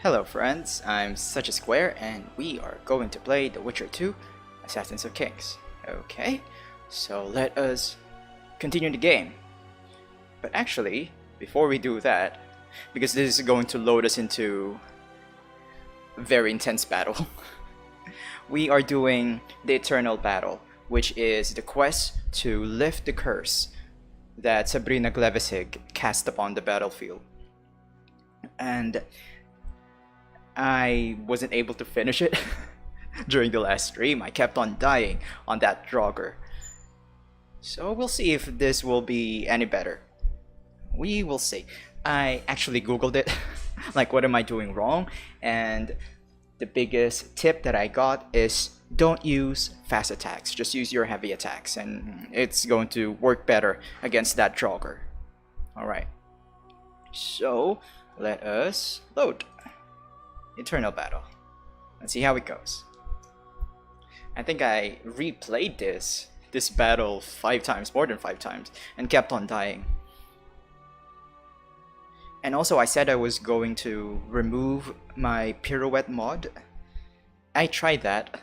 Hello friends, I'm SuchaSquare and we are going to play The Witcher 2 Assassins of Kings. Okay, so let us continue the game. But actually, before we do that, because this is going to load us into a very intense battle, we are doing the Eternal Battle, which is the quest to lift the curse that Sabrina Glevissig cast upon the battlefield. And I wasn't able to finish it during the last stream. I kept on dying on that Draugr. So we'll see if this will be any better. We will see. I actually googled it, like what am I doing wrong? And the biggest tip that I got is don't use fast attacks, just use your heavy attacks and it's going to work better against that Draugr. Alright, so let us load Eternal Battle. Let's see how it goes. I think I replayed this battle 5 times, more than 5 times, and kept on dying. And also I said I was going to remove my pirouette mod. I tried that,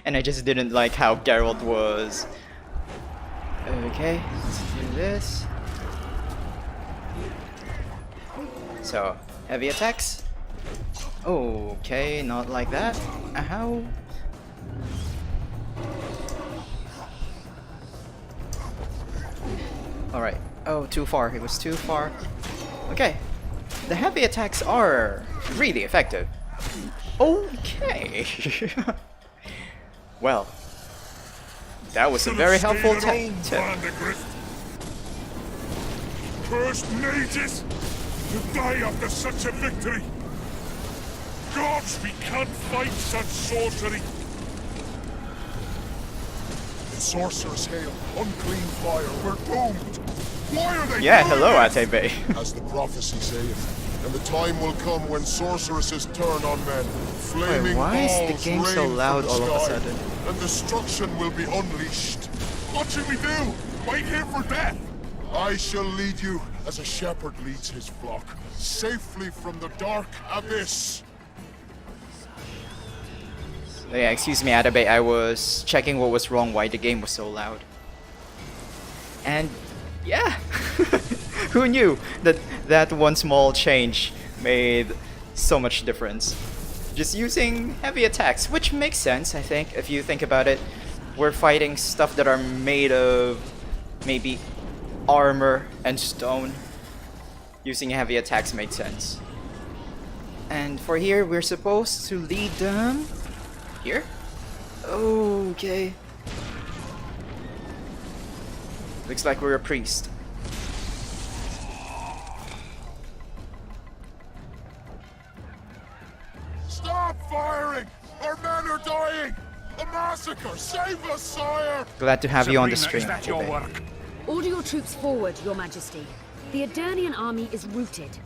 and I just didn't like how Geralt was. Okay, let's do this. So, heavy attacks. Okay, not like that. How? Alright. Oh, too far. It was too far. Okay. The heavy attacks are really effective. Okay. Well, that was a very helpful tip. Cursed mages to die after such a victory. Gods, we can't fight such sorcery. Sorcerer's hail, unclean fire, we're doomed. Why are they Yeah, doing hello, this? Atebe. As the prophecy saith, and the time will come when sorceresses turn on men. Flaming why is the balls game so rain loud from the all of a sky, sudden? and destruction will be unleashed. What should we do? Wait here for death? I shall lead you as a shepherd leads his flock, safely from the dark abyss. Yeah, excuse me, Atabe, I was checking what was wrong, why the game was so loud. And yeah, who knew that that one small change made so much difference? Just using heavy attacks, which makes sense, I think, if you think about it. We're fighting stuff that are made of maybe armor and stone. Using heavy attacks made sense. And for here, we're supposed to lead them here? Okay. Looks like we're a priest. Stop firing! Our men are dying! A massacre! Save us, sire! Glad to have you on the Sabrina, stream. is that your Atabe. work? Order your troops forward, Your Majesty. The Adernian army is routed.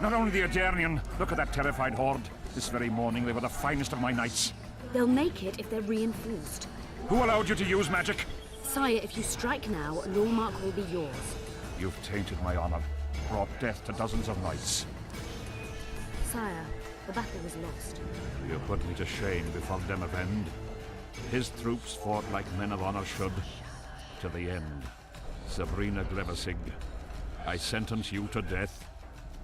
Not only the Adernian, look at that terrified horde. This very morning they were the finest of my knights. They'll make it if they're reinforced. Who allowed you to use magic? Sire, if you strike now, Lawmark will be yours. You've tainted my honor, brought death to dozens of knights. Sire, the battle was lost. You put me to shame before them of end. His troops fought like men of honor should, to the end. Sabrina Glevissig, I sentence you to death.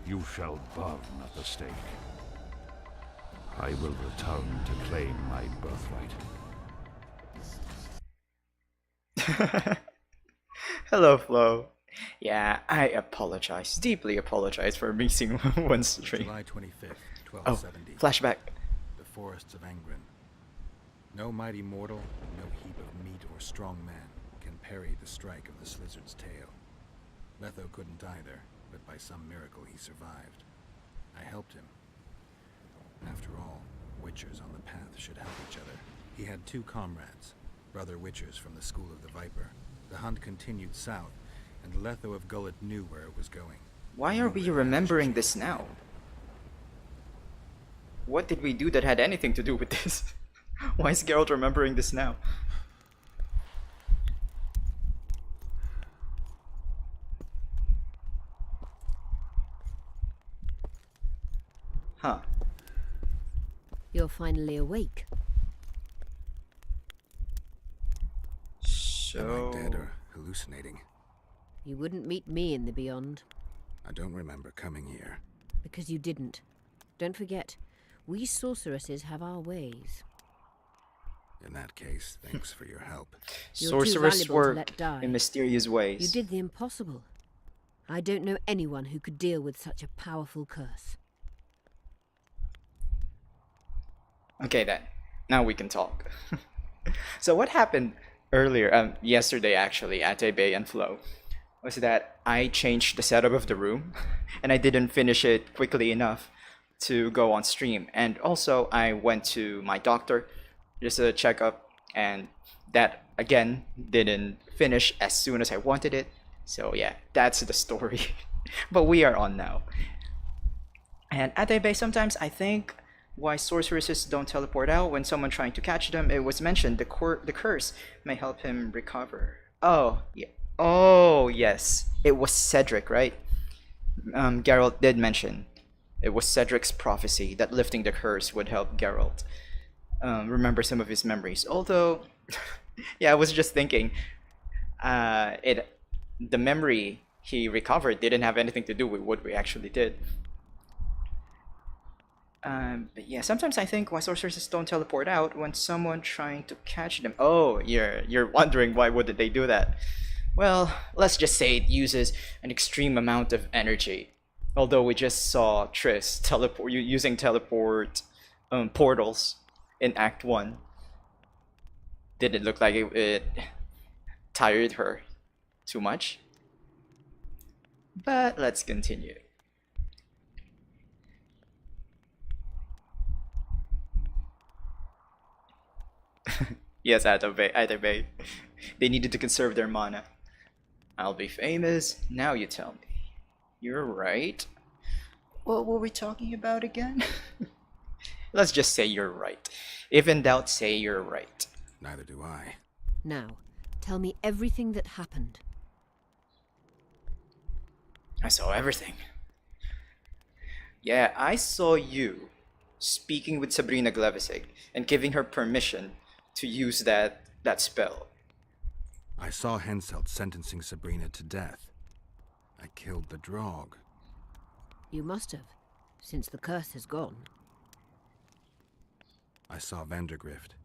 You shall burn at the stake. I will return to claim my birthright. Hello, Flo. Yeah, I apologize. Deeply apologize for missing one stream. July 25th, Oh, 1270. flashback. The forests of Angren. No mighty mortal, no heap of meat or strong man can parry the strike of the Slizzard's tail. Letho couldn't either, but by some miracle he survived. I helped him. After all, Witchers on the path should help each other. He had 2 comrades, brother Witchers from the School of the Viper. The hunt continued south, and Letho of Gullet knew where it was going. Why are we remembering this now? What did we do that had anything to do with this? Why is Geralt remembering this now? Huh. You're finally awake. Am I dead So... or hallucinating? You wouldn't meet me in the beyond, I don't remember coming here. because you didn't. Don't forget, we sorceresses have our ways. In that case, thanks for your help. You're too Sorceress valuable to work let die. in mysterious ways. You did the impossible. I don't know anyone who could deal with such a powerful curse. Okay then, now we can talk. So what happened earlier, yesterday actually, at Bay and Flo, was that I changed the setup of the room, and I didn't finish it quickly enough to go on stream. And also, I went to my doctor, just a checkup, and that again didn't finish as soon as I wanted it. So yeah, that's the story. But we are on now. And at Bay, sometimes I think why sorceresses don't teleport out when someone trying to catch them. It was mentioned the curse may help him recover. Oh yeah. Oh yes, it was Cedric, right? Geralt did mention it was Cedric's prophecy that lifting the curse would help Geralt remember some of his memories. Although, yeah, I was just thinking, the memory he recovered didn't have anything to do with what we actually did. But yeah, sometimes I think why sorceresses don't teleport out when someone trying to catch them. Oh, you're wondering why would they do that? Well, let's just say it uses an extreme amount of energy. Although we just saw Triss teleport using teleport portals in Act 1. Did it look like it tired her too much? But let's continue. Yes, Atabe. They needed to conserve their mana. I'll be famous. Now you tell me. You're right. What were we talking about again? Let's just say you're right. If in doubt, say you're right. Neither do I. Now, tell me everything that happened. I saw everything. Yeah, I saw you speaking with Sabrina Glevissig and giving her permission to use that spell. I saw Henselt sentencing Sabrina to death. I killed the Draug. You must have, since the curse has gone. I saw Vandergrift.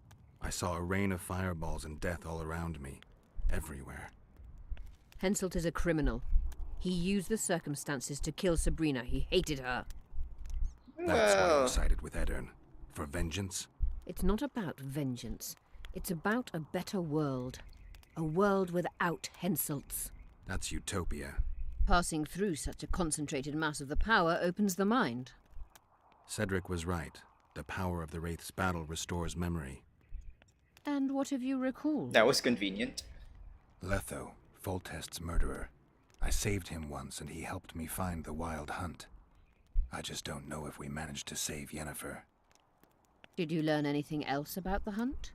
I saw a rain of fireballs and death all around me. Everywhere. Henselt is a criminal. He used the circumstances to kill Sabrina. He hated her. That's why I sided with Eddern. For vengeance? It's not about vengeance. It's about a better world. A world without Henselts. That's utopia. Passing through such a concentrated mass of the power opens the mind. Cedric was right. The power of the Wraith's battle restores memory. And what have you recalled? That was convenient. Letho, Foltest's murderer. I saved him once and he helped me find the Wild Hunt. I just don't know if we managed to save Yennefer. Did you learn anything else about the hunt?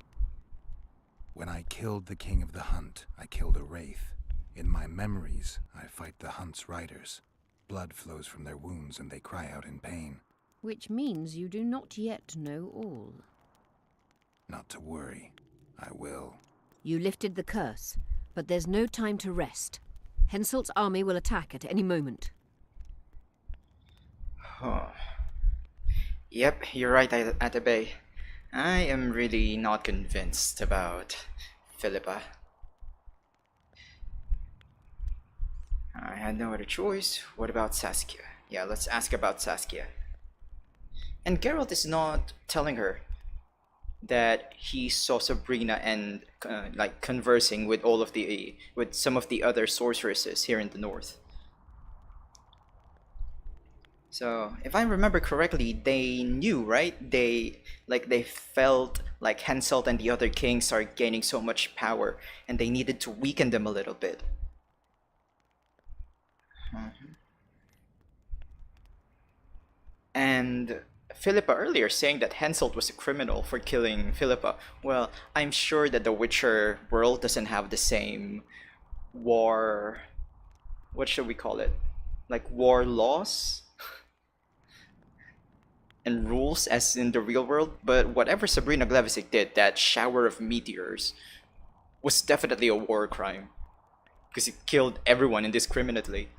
When I killed the King of the Hunt, I killed a Wraith. In my memories, I fight the Hunt's riders. Blood flows from their wounds and they cry out in pain. Which means you do not yet know all. Not to worry. I will. You lifted the curse, but there's no time to rest. Henselt's army will attack at any moment. Huh. Yep, you're right, Atabe. I am really not convinced about Philippa. I had no other choice. What about Saskia? Yeah, let's ask about Saskia. And Geralt is not telling her that he saw Sabrina and like conversing with with some of the other sorceresses here in the north. So if I remember correctly, they knew, right? They felt like Henselt and the other kings are gaining so much power, and they needed to weaken them a little bit. And Philippa earlier saying that Henselt was a criminal for killing Philippa. Well, I'm sure that the Witcher world doesn't have the same war. What should we call it? Like war laws? and rules as in the real world, but whatever Sabrina Glevisic did, that shower of meteors, was definitely a war crime. Because it killed everyone indiscriminately.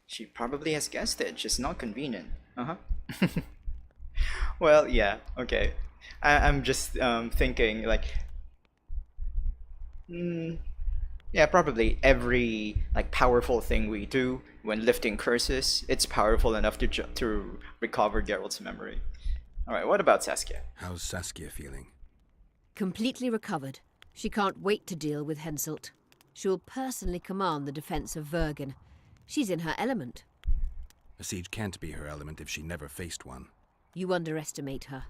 She probably has guessed it, just not convenient. Uh-huh. Well, yeah, okay. I'm just thinking, like, yeah, probably every like powerful thing we do when lifting curses, it's powerful enough to recover Geralt's memory. All right, what about Saskia? How's Saskia feeling? Completely recovered. She can't wait to deal with Henselt. She'll personally command the defense of Vergen. She's in her element. A siege can't be her element if she never faced one. You underestimate her.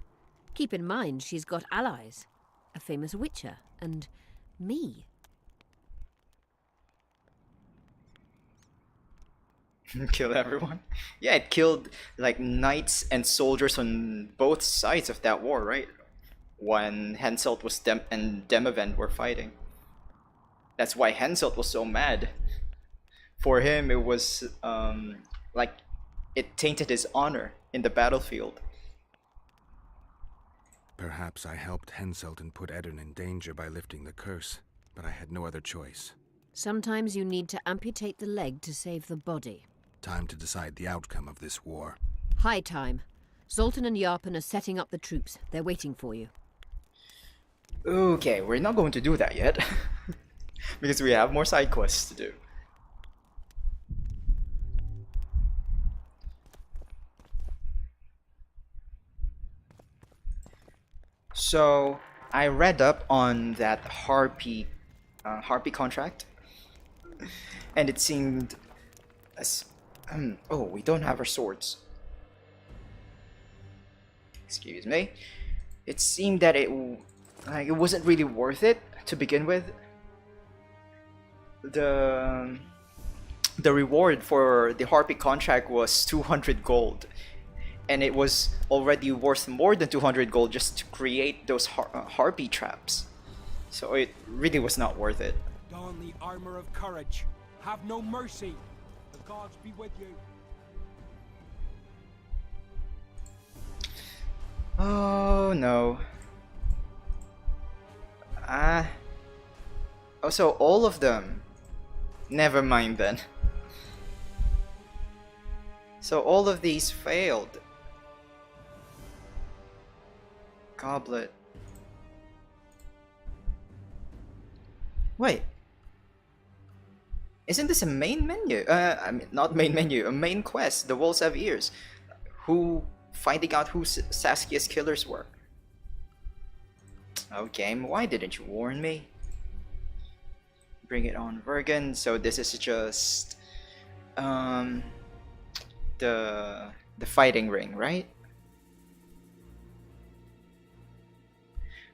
Keep in mind she's got allies. A famous witcher, and me. Kill everyone? Yeah, it killed like knights and soldiers on both sides of that war, right? When Henselt was and Demavend were fighting. That's why Henselt was so mad. For him, it was like it tainted his honor in the battlefield. Perhaps I helped Henselt and put Eddern in danger by lifting the curse, but I had no other choice. Sometimes you need to amputate the leg to save the body. Time to decide the outcome of this war. High time. Zoltan and Yarpen are setting up the troops. They're waiting for you. Okay, we're not going to do that yet. Because we have more side quests to do. So, I read up on that Harpy contract. And it seemed as... oh, we don't have our swords. Excuse me. It seemed that it wasn't really worth it to begin with. The reward for the Harpy contract was 200 gold, and it was already worth more than 200 gold just to create those Harpy traps. So it really was not worth it. Don the armor of courage. Have no mercy. The gods be with you. Oh no. Oh, so all of them. Never mind then. So all of these failed. Goblet. Wait. Isn't this a main menu? I mean, not main menu, a main quest. The Wolves Have Ears. Finding out who Saskia's killers were. Oh, game, why didn't you warn me? Bring it on, Vergen. So this is just the fighting ring, right?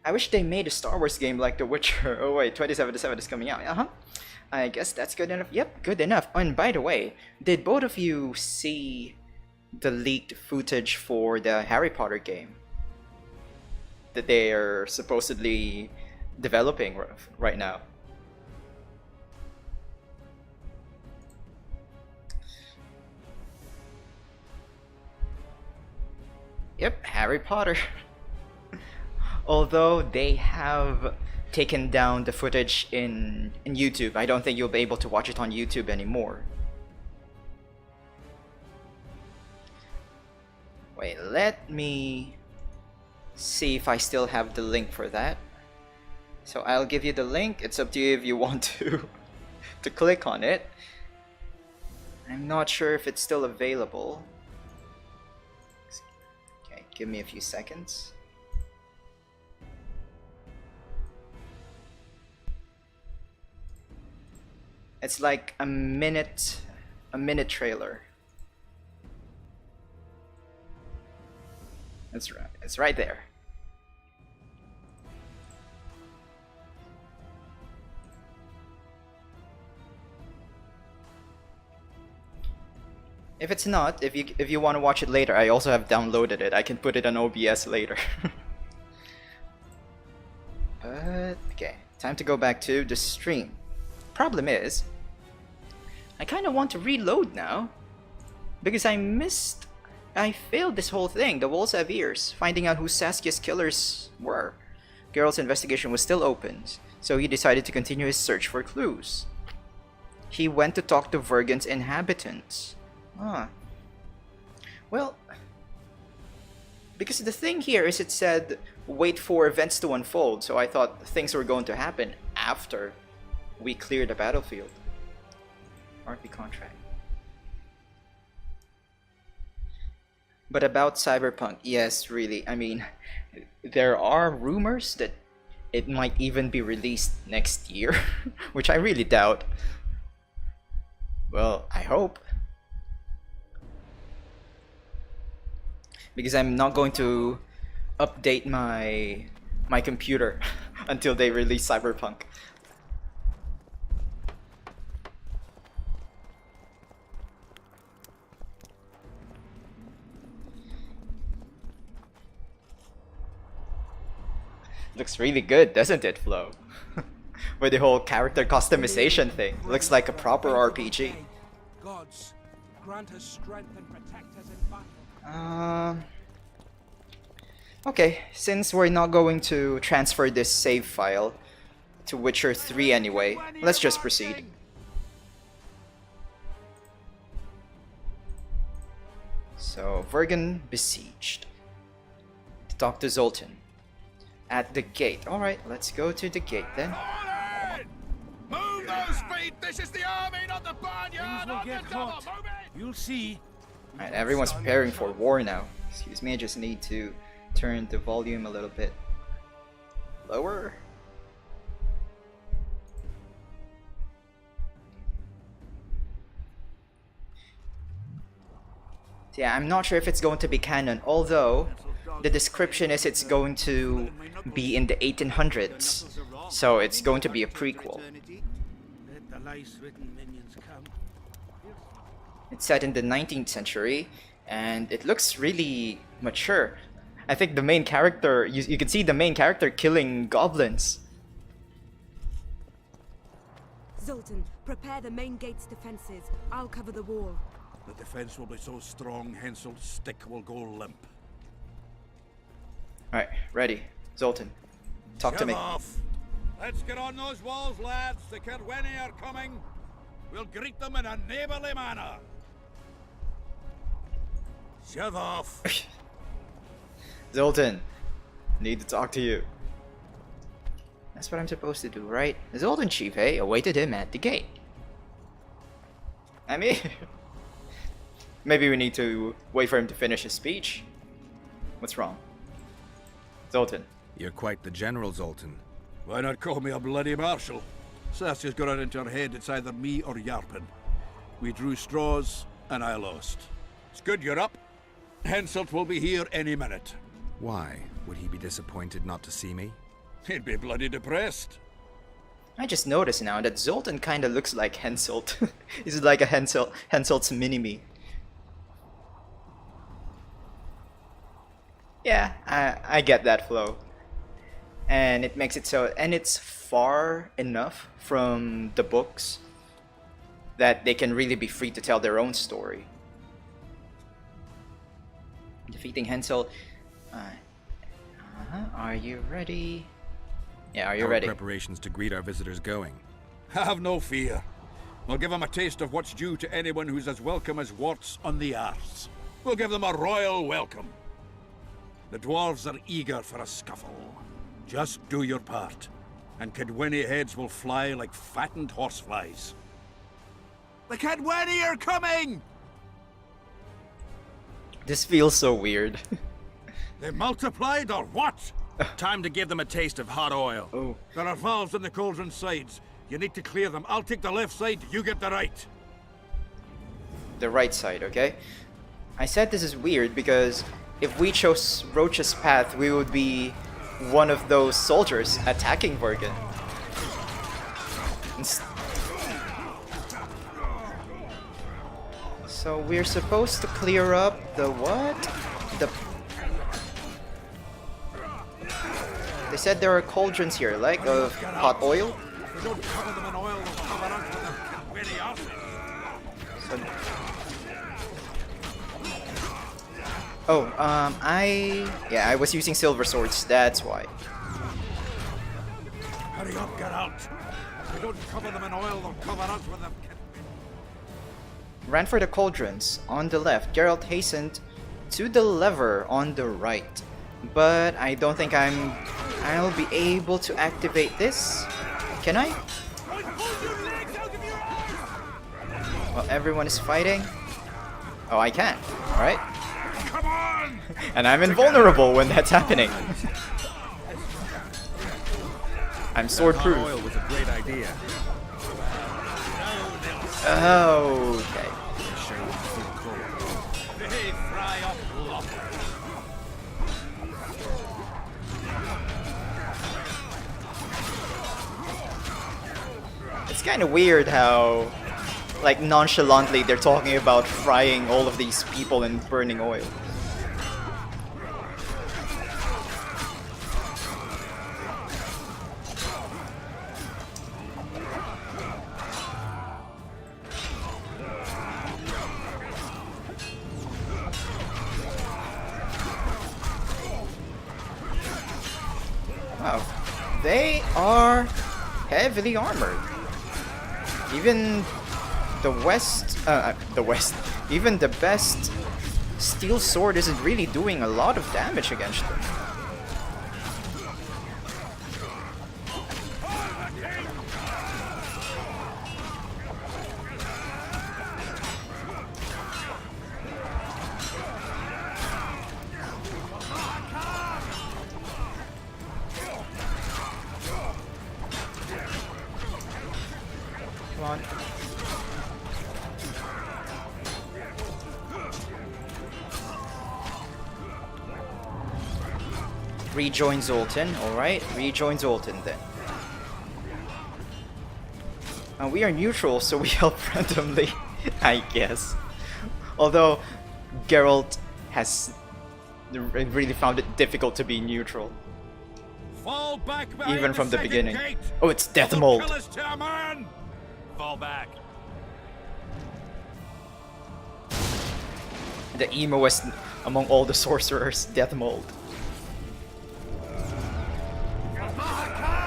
I wish they made a Star Wars game like The Witcher. Oh wait, 2077 is coming out. I guess that's good enough. Yep, good enough. And by the way, did both of you see the leaked footage for the Harry Potter game that they are supposedly developing right now? Yep, Harry Potter. Although they have taken down the footage in YouTube, I don't think you'll be able to watch it on YouTube anymore. Wait, let me see if I still have the link for that. So I'll give you the link. It's up to you if you want to to click on it. I'm not sure if it's still available. Okay, give me a few seconds. It's like a minute trailer. That's right. It's right there. If it's not, if you want to watch it later, I also have downloaded it. I can put it on OBS later. But okay, time to go back to the stream. Problem is, I kind of want to reload now. Because I failed this whole thing. The walls have ears. Finding out who Saskia's killers were. Geralt's investigation was still open, so he decided to continue his search for clues. He went to talk to Vergen's inhabitants. Ah. Well, because the thing here is it said wait for events to unfold, so I thought things were going to happen after we clear the battlefield. RP contract. But about Cyberpunk, yes, really. I mean, there are rumors that it might even be released next year, which I really doubt. Well, I hope. Because I'm not going to update my computer until they release Cyberpunk. Looks really good, doesn't it, Flo? With the whole character customization thing. Looks like a proper RPG. Gods, grant us strength and protect us in battle. Okay, since we're not going to transfer this save file to Witcher 3 anyway, let's just proceed. So, Vergen besieged. To talk to Zoltan. At the gate. Alright, let's go to the gate then. Move those feet! This is the army, not the barnyard! Things will get hot. You'll see. Alright, everyone's preparing for war now. Excuse me, I just need to turn the volume a little bit lower. Yeah, I'm not sure if it's going to be canon, although the description is it's going to be in the 1800s, so it's going to be a prequel. It's set in the 19th century, and it looks really mature. I think the main character, you can see the main character killing goblins. Zoltan, prepare the main gate's defenses. I'll cover the wall. The defense will be so strong, Henselt's stick will go limp. Alright, ready. Zoltan, talk to me. Off. Let's get on those walls, lads. The Kerweni are coming. We'll greet them in a neighborly manner. Shove off. Zoltan, need to talk to you. That's what I'm supposed to do, right? Zoltan Chief awaited him at the gate. I mean, maybe we need to wait for him to finish his speech. What's wrong? Zoltan. You're quite the general, Zoltan. Why not call me a bloody marshal? Sassy's got it into her head it's either me or Yarpen. We drew straws, and I lost. It's good you're up. Henselt will be here any minute. Why? Would he be disappointed not to see me? He'd be bloody depressed. I just noticed now that Zoltan kinda looks like Henselt. He's like a Henselt's mini-me. Yeah, I get that flow. And it makes it so, and it's far enough from the books that they can really be free to tell their own story. Defeating Henselt. Are you ready? Yeah, are you ready? Preparations to greet our visitors going? Have no fear. We'll give them a taste of what's due to anyone who's as welcome as warts on the arse. We'll give them a royal welcome. The dwarves are eager for a scuffle. Just do your part, and Kerweni heads will fly like fattened horseflies. The Kerweni are coming! This feels so weird. They multiplied or what? Time to give them a taste of hot oil. Oh. There are valves in the cauldron sides. You need to clear them. I'll take the left side, you get the right. The right side, okay? I said this is weird because if we chose Roach's path, we would be one of those soldiers attacking Vergen. So we're supposed to clear up the what? They said there are cauldrons here, like of hot oil. We don't cover them in oil, we'll cover us with the Kerweni arses. Oh, I was using silver swords, that's why. Hurry up, Geralt! If we don't cover them in oil, they'll cover us with them. Ran for the cauldrons on the left. Geralt hastened to the lever on the right. But I don't think I'll be able to activate this. Can I? Well, everyone is fighting. Oh, I can. Alright. Come on! And I'm invulnerable when that's happening. I'm sword proof. Oil was a great idea. Okay. Sure you feel cold. They fry up lot. It's kind of weird how, like, nonchalantly they're talking about frying all of these people in burning oil. Wow, they are heavily armored. Even even the best steel sword isn't really doing a lot of damage against them. Come on. Rejoin Zoltan, alright. Rejoin Zoltan then. We are neutral, so we help randomly, I guess. Although, Geralt has really found it difficult to be neutral. Fall back Even from the second beginning. gate. Oh, it's Death They'll Mold. kill us to a man. Fall back. The emoest among all the sorcerers, Death Mold.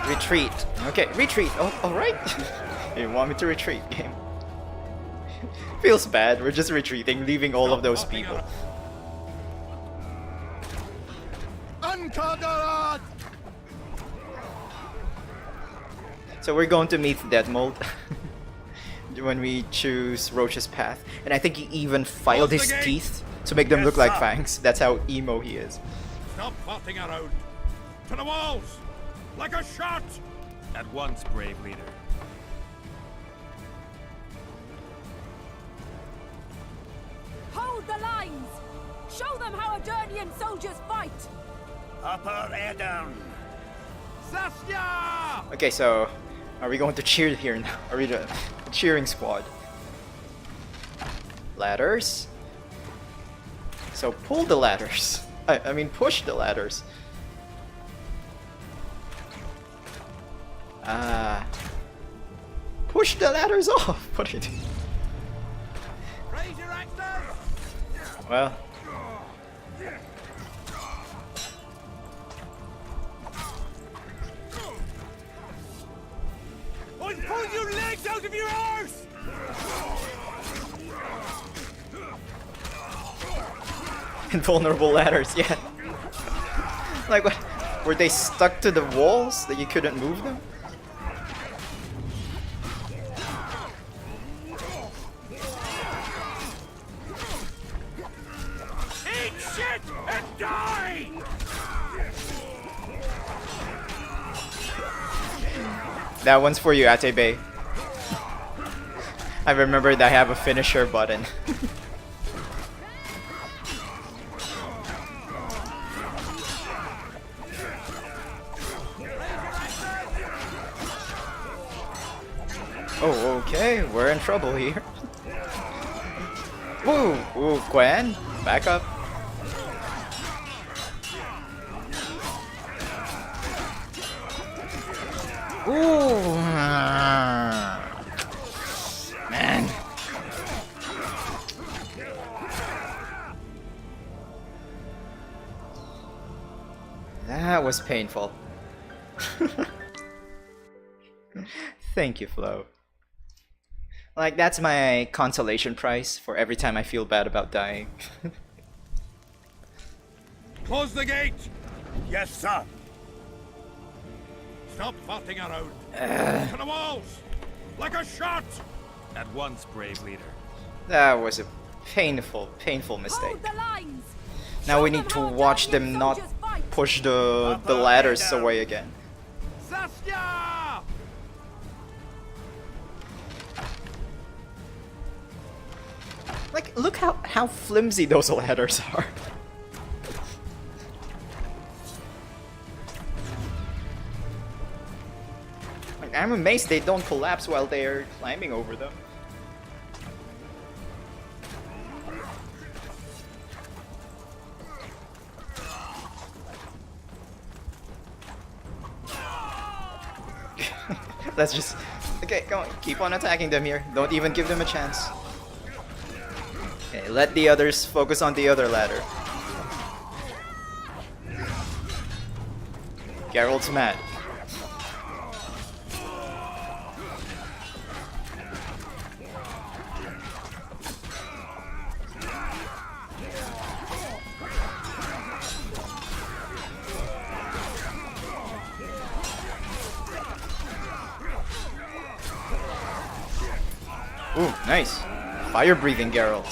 Retreat. Okay, retreat. Oh, alright. You want me to retreat, game? Feels bad. We're just retreating, leaving all of those people. So we're going to meet Death Mold when we choose Roach's path. And I think he even filed his teeth to make them look like fangs. That's how emo he is. Stop farting around. To the walls. Like a shot. At once, brave leader. Hold the lines! Show them how Adernian soldiers fight! Upper Eden. Saskia! Okay, so are we going to cheer here now? Are we the cheering squad? Ladders. So pull the ladders. I mean push the ladders. Push the ladders off. What are you doing? Raise your axes. Well. I'll pull your legs out of your arse. Invulnerable ladders, yeah. Like what? Were they stuck to the walls that you couldn't move them? Eat shit and die. That one's for you, Atebe. I remembered I have a finisher button. Oh, okay, we're in trouble here. Ooh, Gwen, back up. Ooh, man. was painful. Thank you, Flo. Like, that's my consolation prize for every time I feel bad about dying. Close the gate! Yes, sir. Stop farting around. To the walls! Like a shot! At once, brave leader. That was a painful, painful mistake. Hold the lines! Now we Show need to how watch Vergen them not soldiers fight! push the ladders away again. Saskia! Like, look how flimsy those ladders are. Like, I'm amazed they don't collapse while they're climbing over them. Let's just... Okay, come on, keep on attacking them here. Don't even give them a chance. Okay, let the others focus on the other ladder. Geralt's mad. Ooh, nice. Fire-breathing Geralt.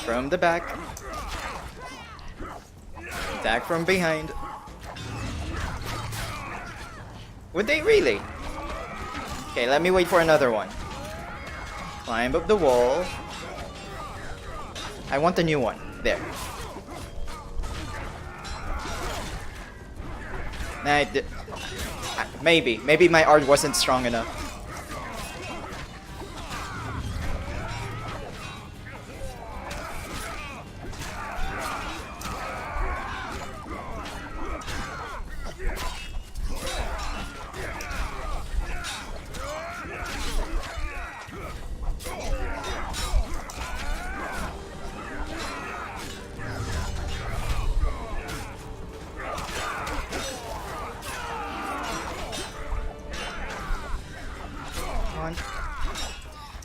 From the back. Attack from behind. Would they really? Okay, let me wait for another one. Climb up the wall. I want the new one. There. Nah, maybe my art wasn't strong enough.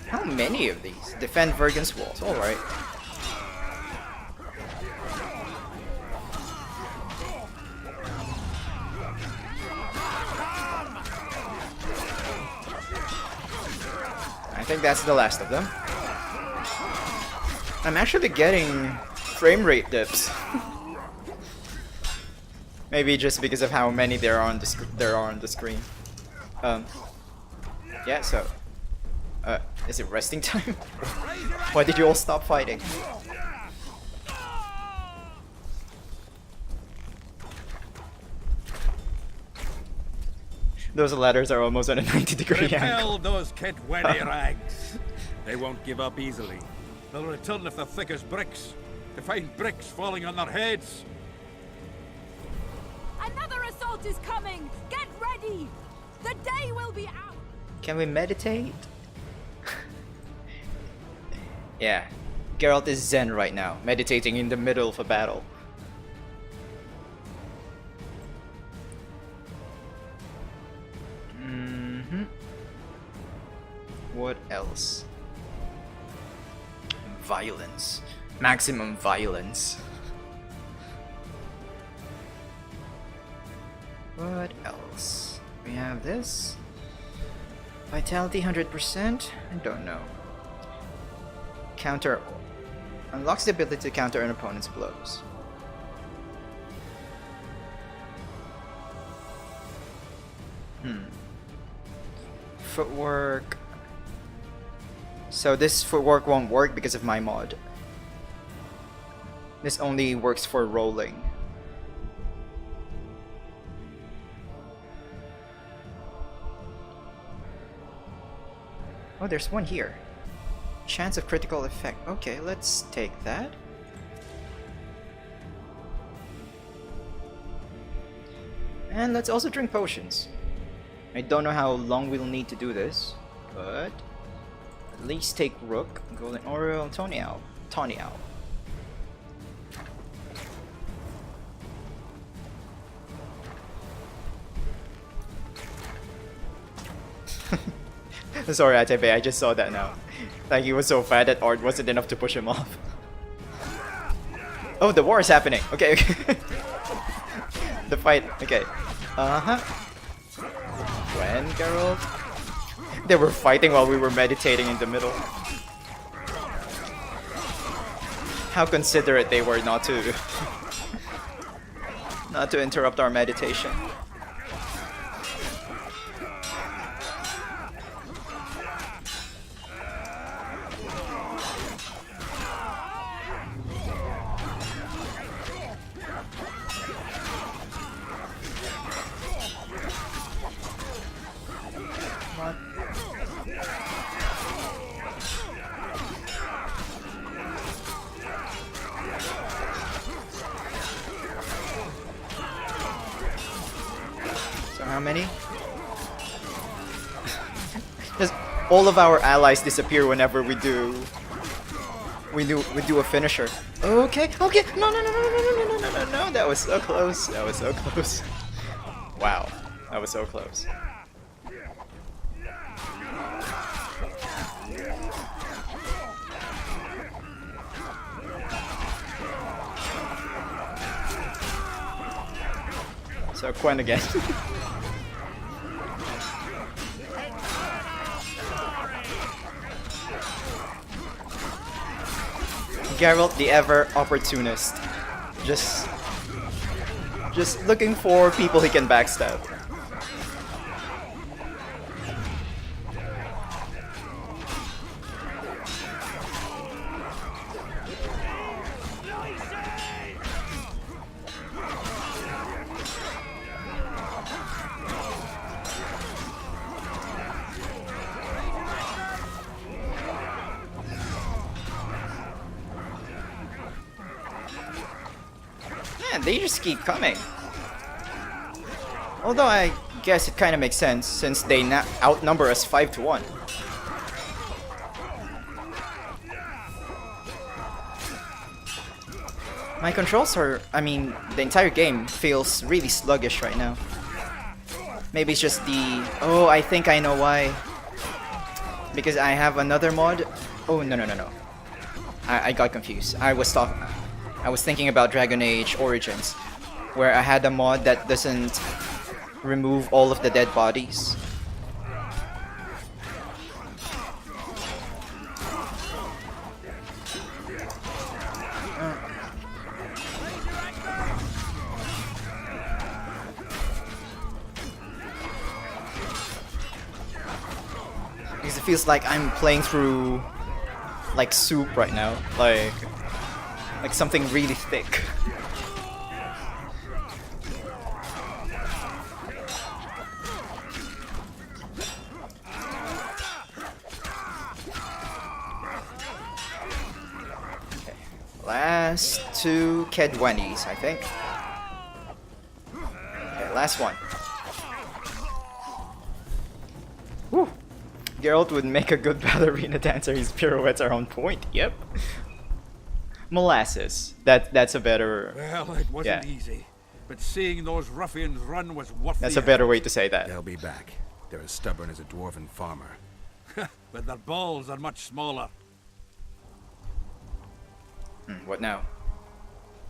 How many of these? Defend Vergen's walls. Alright. I think that's the last of them. I'm actually getting frame rate dips. Maybe just because of how many there are on the screen. Yeah, so is it resting time? Why did you all stop fighting? Those ladders are almost on a 90-degree angle. Repel those kid-weddy rags. They won't give up easily. They'll return if they're thick as bricks. To find bricks falling on their heads. Another assault is coming! Get ready! The day will be out! Can we meditate? Yeah, Geralt is zen right now, meditating in the middle of a battle. What else? Violence. Maximum violence. What else? We have this. Vitality 100%? I don't know. Counter. Unlocks the ability to counter an opponent's blows. Footwork. So this footwork won't work because of my mod. This only works for rolling. Oh, there's one here. Chance of critical effect. Okay, let's take that. And let's also drink potions. I don't know how long we'll need to do this, but at least take Rook, Golden Oriole, Tawny Owl. Tawny Owl. Sorry, Atabe, I just saw that now. Like, he was so fat that art wasn't enough to push him off. Oh, the war is happening. Okay, okay. The fight. Okay. Uh-huh. When, Geralt? They were fighting while we were meditating in the middle. How considerate they were not to not to interrupt our meditation. How many? Just all of our allies disappear whenever we do a finisher. Okay, okay. No, no, no, no, no, no, no, no, no, no, no. That was so close. That was so close. Wow, that was so close. So Quen again. Geralt the ever opportunist. Just looking for people he can backstab. Man, they just keep coming. Although I guess it kind of makes sense since they outnumber us 5-1. My controls are, I mean, the entire game feels really sluggish right now. Maybe it's just the, oh, I think I know why. Because I have another mod. Oh, no, no, no, no. I got confused. I was thinking about Dragon Age Origins, where I had a mod that doesn't remove all of the dead bodies. Because it feels like I'm playing through like soup right now, like something really thick. Okay. Last two Kedwenis, I think. Okay, last one. Woo! Geralt would make a good ballerina dancer. His pirouettes are on point. Yep. Molasses. That's a better. Well, it wasn't easy, but seeing those ruffians run was worth That's the a better way to say that. They'll be back. They're as stubborn as a dwarven farmer. effort. But their balls are much smaller. What now?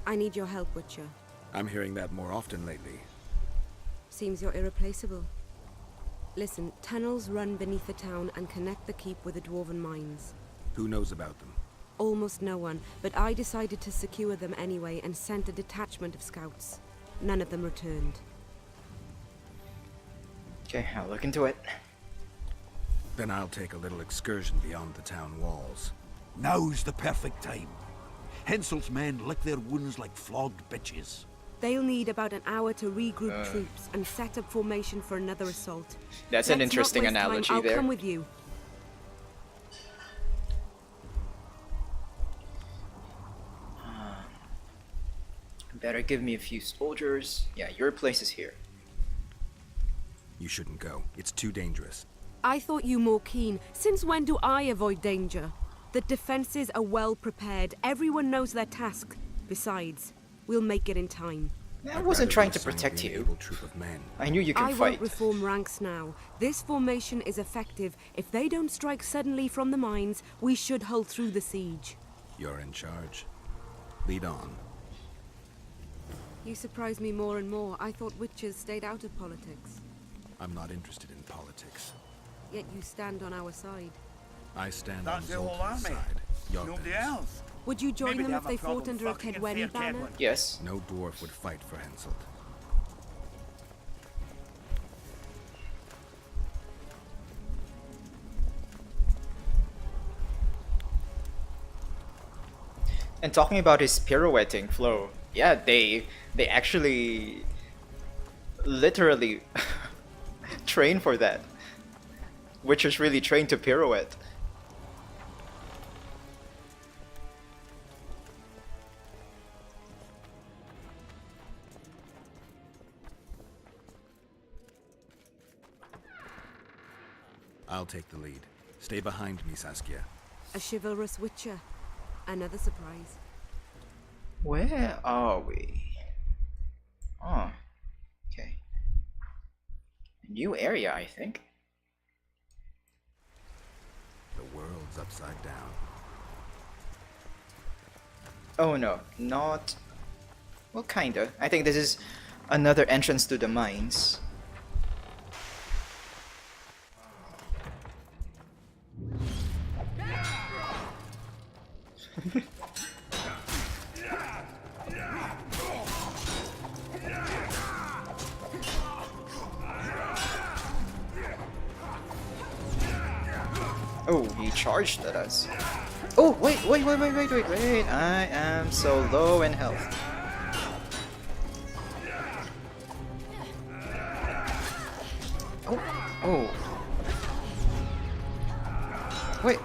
I need your help, Witcher. I'm hearing that more often lately. Seems you're irreplaceable. Listen, tunnels run beneath the town and connect the keep with the dwarven mines. Who knows about them? Almost no one, but I decided to secure them anyway and sent a detachment of scouts. None of them returned. Okay, I'll look into it. Then I'll take a little excursion beyond the town walls. Now's the perfect time. Henselt's men lick their wounds like flogged bitches. They'll need about an hour to regroup troops and set up formation for another assault. That's an Let's interesting not waste time. analogy I'll there. come with you. Better give me a few soldiers. Yeah, your place is here. You shouldn't go. It's too dangerous. I thought you more keen. Since when do I avoid danger? The defenses are well prepared. Everyone knows their task. Besides, we'll make it in time. I wasn't trying to protect you. Troop of men. I knew you could I fight. won't reform ranks now. This formation is effective. If they don't strike suddenly from the mines, we should hold through the siege. You're in charge. Lead on. You surprise me more and more. I thought witches stayed out of politics. I'm not interested in politics. Yet you stand on our side. I stand That's on the whole Zoltan's army. side. Nobody Yorkins. else. Would you join Maybe them they if have a they fought problem under a fucking Kedweni fair banner? Kedwen. Yes. No dwarf would fight for Henselt. And talking about his pirouetting flow, yeah, they actually literally train for that. Witchers really train to pirouette. I'll take the lead. Stay behind me, Saskia. A chivalrous witcher. Another surprise. Where are we? Oh, okay. A new area, I think. The world's upside down. Oh no, not... Well, kinda. I think this is another entrance to the mines. Oh, he charged at us. Oh, wait. I am so low in health. Oh. Wait.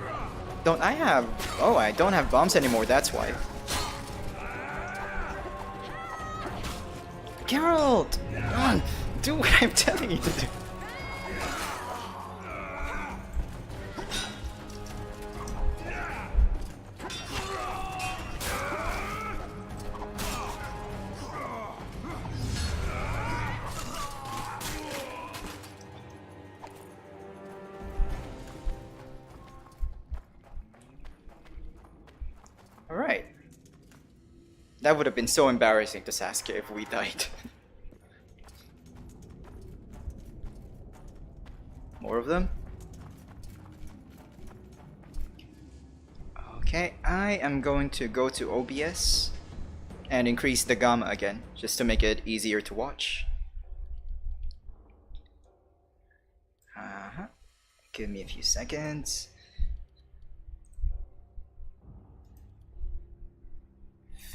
Don't I have... Oh, I don't have bombs anymore, that's why. Geralt! Come on, do what I'm telling you to do. Alright. That would have been so embarrassing to Saskia if we died. More of them? Okay, I am going to go to OBS and increase the gamma again, just to make it easier to watch. Give me a few seconds.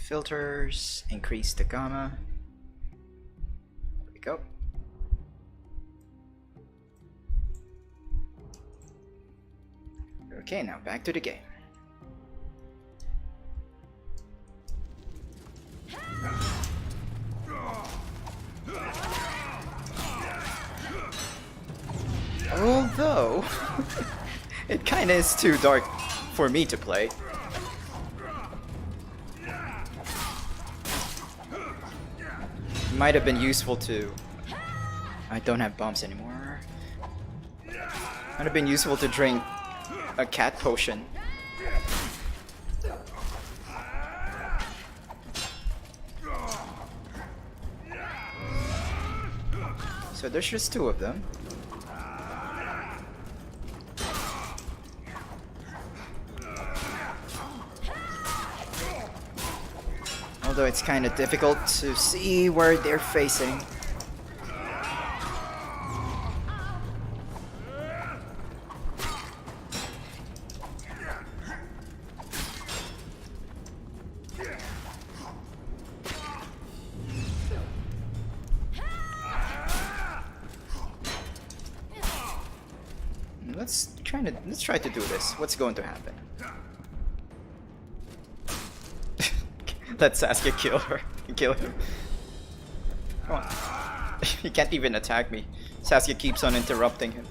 Filters, increase the gamma. There we go. Okay, now back to the game. Although, it kinda is too dark for me to play. Might have been useful to... I don't have bombs anymore. Might have been useful to drink a cat potion. So there's just two of them. Although it's kind of difficult to see where they're facing. Let's try to do this. What's going to happen? Let Saskia kill her. Kill him. Come on. He can't even attack me. Saskia keeps on interrupting him.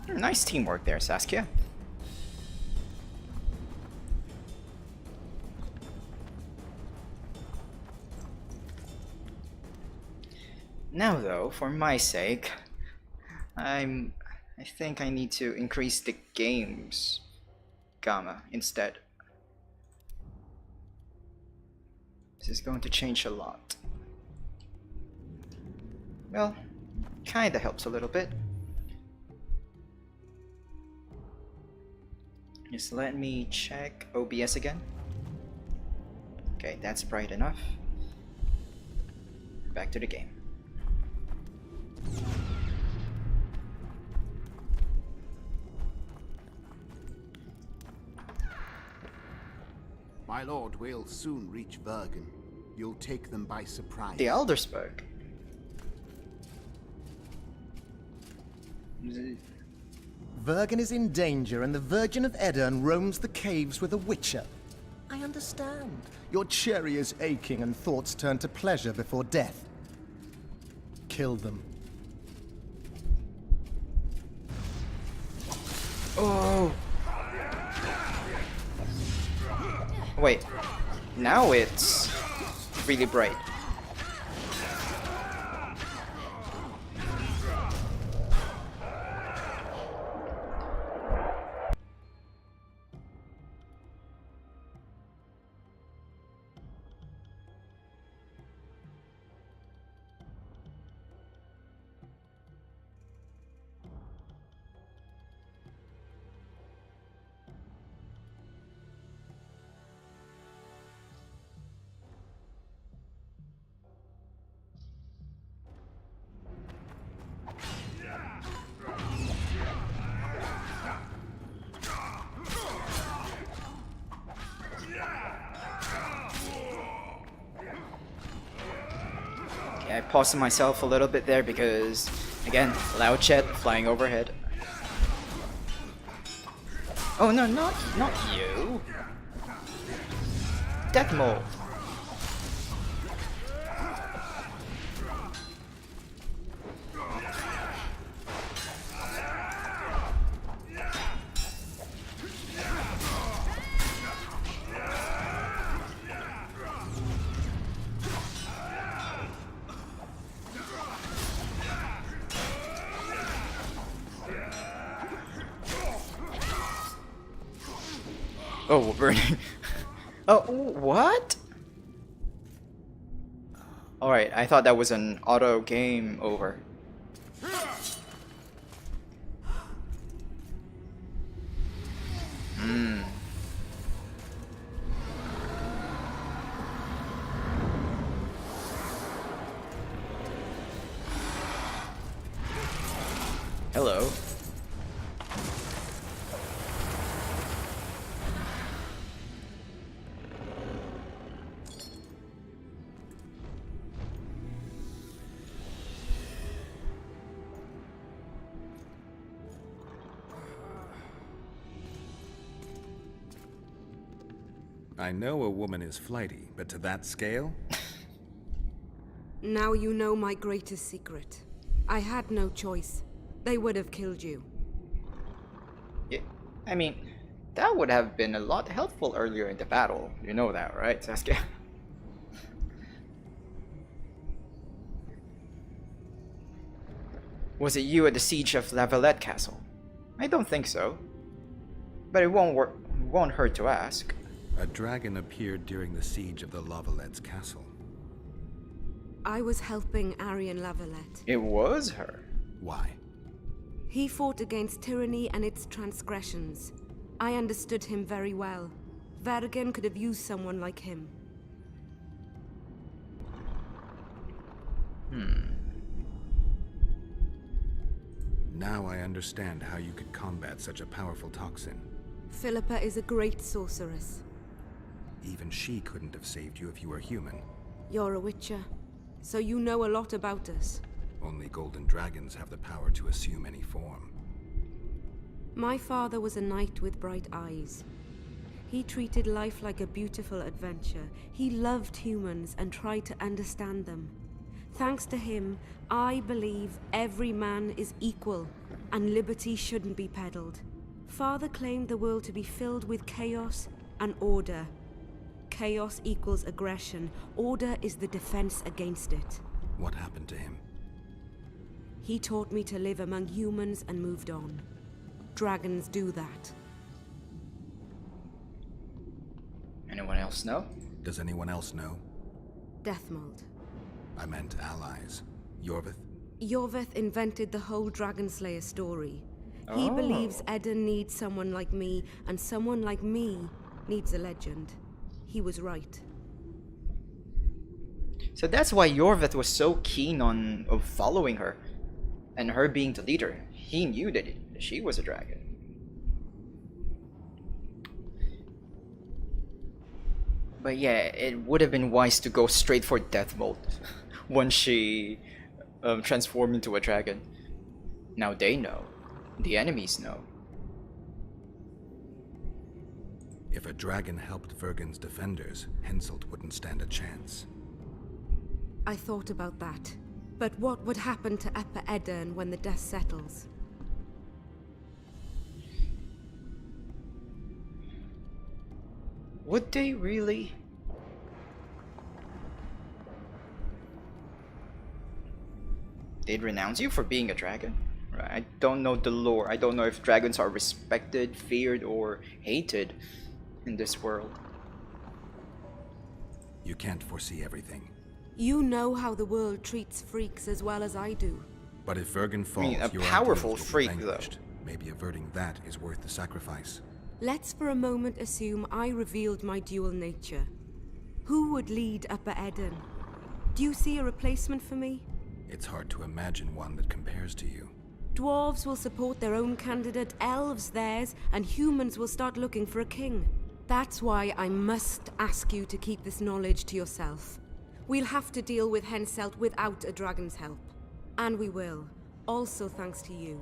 Nice teamwork there, Saskia. Now though, for my sake, I think I need to increase the game's gamma instead. This is going to change a lot. Well, kinda helps a little bit. Just let me check OBS again. Okay, that's bright enough. Back to the game. My lord, we'll soon reach Vergen. You'll take them by surprise. The Elder spoke. Vergen is in danger, and the Virgin of Edirn roams the caves with a witcher. I understand. Your cherry is aching, and thoughts turn to pleasure before death. Kill them. Oh! Wait, now it's really bright. I paused myself a little bit there because, again, loud chat flying overhead. Oh no, not you! Death Mold! Oh, burning. Oh, what? Alright, I thought that was an auto game over. Hello. I know a woman is flighty, but to that scale? Now you know my greatest secret. I had no choice. They would have killed you. Yeah, I mean, that would have been a lot helpful earlier in the battle. You know that, right, Saskia? Was it you at the siege of La Valette Castle? I don't think so. But it won't hurt to ask. A dragon appeared during the siege of the Lavalette's castle. I was helping Arian Lavalette. It was her. Why? He fought against tyranny and its transgressions. I understood him very well. Vergen could have used someone like him. Now I understand how you could combat such a powerful toxin. Philippa is a great sorceress. Even she couldn't have saved you if you were human. You're a witcher, so you know a lot about us. Only golden dragons have the power to assume any form. My father was a knight with bright eyes. He treated life like a beautiful adventure. He loved humans and tried to understand them. Thanks to him, I believe every man is equal and liberty shouldn't be peddled. Father claimed the world to be filled with chaos and order. Chaos equals aggression. Order is the defense against it. What happened to him? He taught me to live among humans and moved on. Dragons do that. Anyone else know? Does anyone else know? Deathmold. I meant allies. Yorvith? Yorvith invented the whole Dragon Slayer story. He Oh. believes Eden needs someone like me, and someone like me needs a legend. He was right. So that's why Yorvith was so keen on following her, and her being the leader. He knew that she was a dragon. But yeah, it would have been wise to go straight for death mode once she transformed into a dragon. Now they know. The enemies know. If a dragon helped Vergen's defenders, Henselt wouldn't stand a chance. I thought about that. But what would happen to Upper Edirn when the dust settles? Would they really? They'd renounce you for being a dragon? Right. I don't know the lore. I don't know if dragons are respected, feared, or hated in this world. You can't foresee everything. You know how the world treats freaks as well as I do. But if Vergen falls, a your powerful ideals will be freak, though. vanquished. Maybe averting that is worth the sacrifice. Let's for a moment assume I revealed my dual nature. Who would lead Upper Edirn? Do you see a replacement for me? It's hard to imagine one that compares to you. Dwarves will support their own candidate, elves theirs, and humans will start looking for a king. That's why I must ask you to keep this knowledge to yourself. We'll have to deal with Henselt without a dragon's help. And we will, also thanks to you.